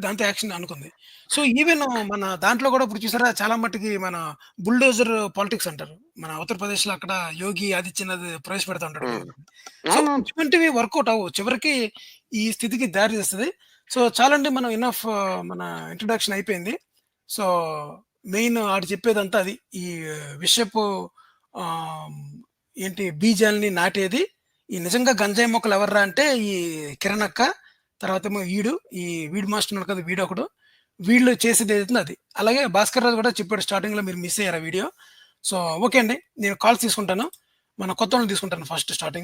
దాంతో యాక్షన్ అనుకుంది. సో ఈవెన్ మన దాంట్లో కూడా ఇప్పుడు చూసారా చాలా మట్టుకి మన బుల్డోజర్ పాలిటిక్స్ అంటారు, మన ఉత్తరప్రదేశ్ లో అక్కడ యోగి ఆదిత్యనాథ్ ప్రవేశపెడతా ఉంటాడు. సో ఇటువంటివి వర్కౌట్ అవ్వు, చివరికి ఈ స్థితికి దారి తీస్తుంది. సో చాలండి, మనం ఇనఫ్ మన ఇంట్రొడక్షన్ అయిపోయింది. సో మెయిన్ ఆడు చెప్పేదంతా అది, ఈ విషపు ఏంటి బీజాలని నాటేది. ఈ నిజంగా గంజాయి మొక్కలు ఎవర్రా అంటే ఈ కిరణ్ అక్క, తర్వాత ఏమో ఈ వీడ్ మాస్టర్ ఉన్నాడు కదా వీడు వీళ్ళు చేసేది ఏదైతుంది అది. అలాగే భాస్కర్ రాజు కూడా చెప్పాడు స్టార్టింగ్ లో, మీరు మిస్ అయ్యారు ఆ వీడియో. సో ఓకే అండి, నేను కాల్స్ తీసుకుంటాను, మన కొత్త వాళ్ళని తీసుకుంటాను ఫస్ట్ స్టార్టింగ్.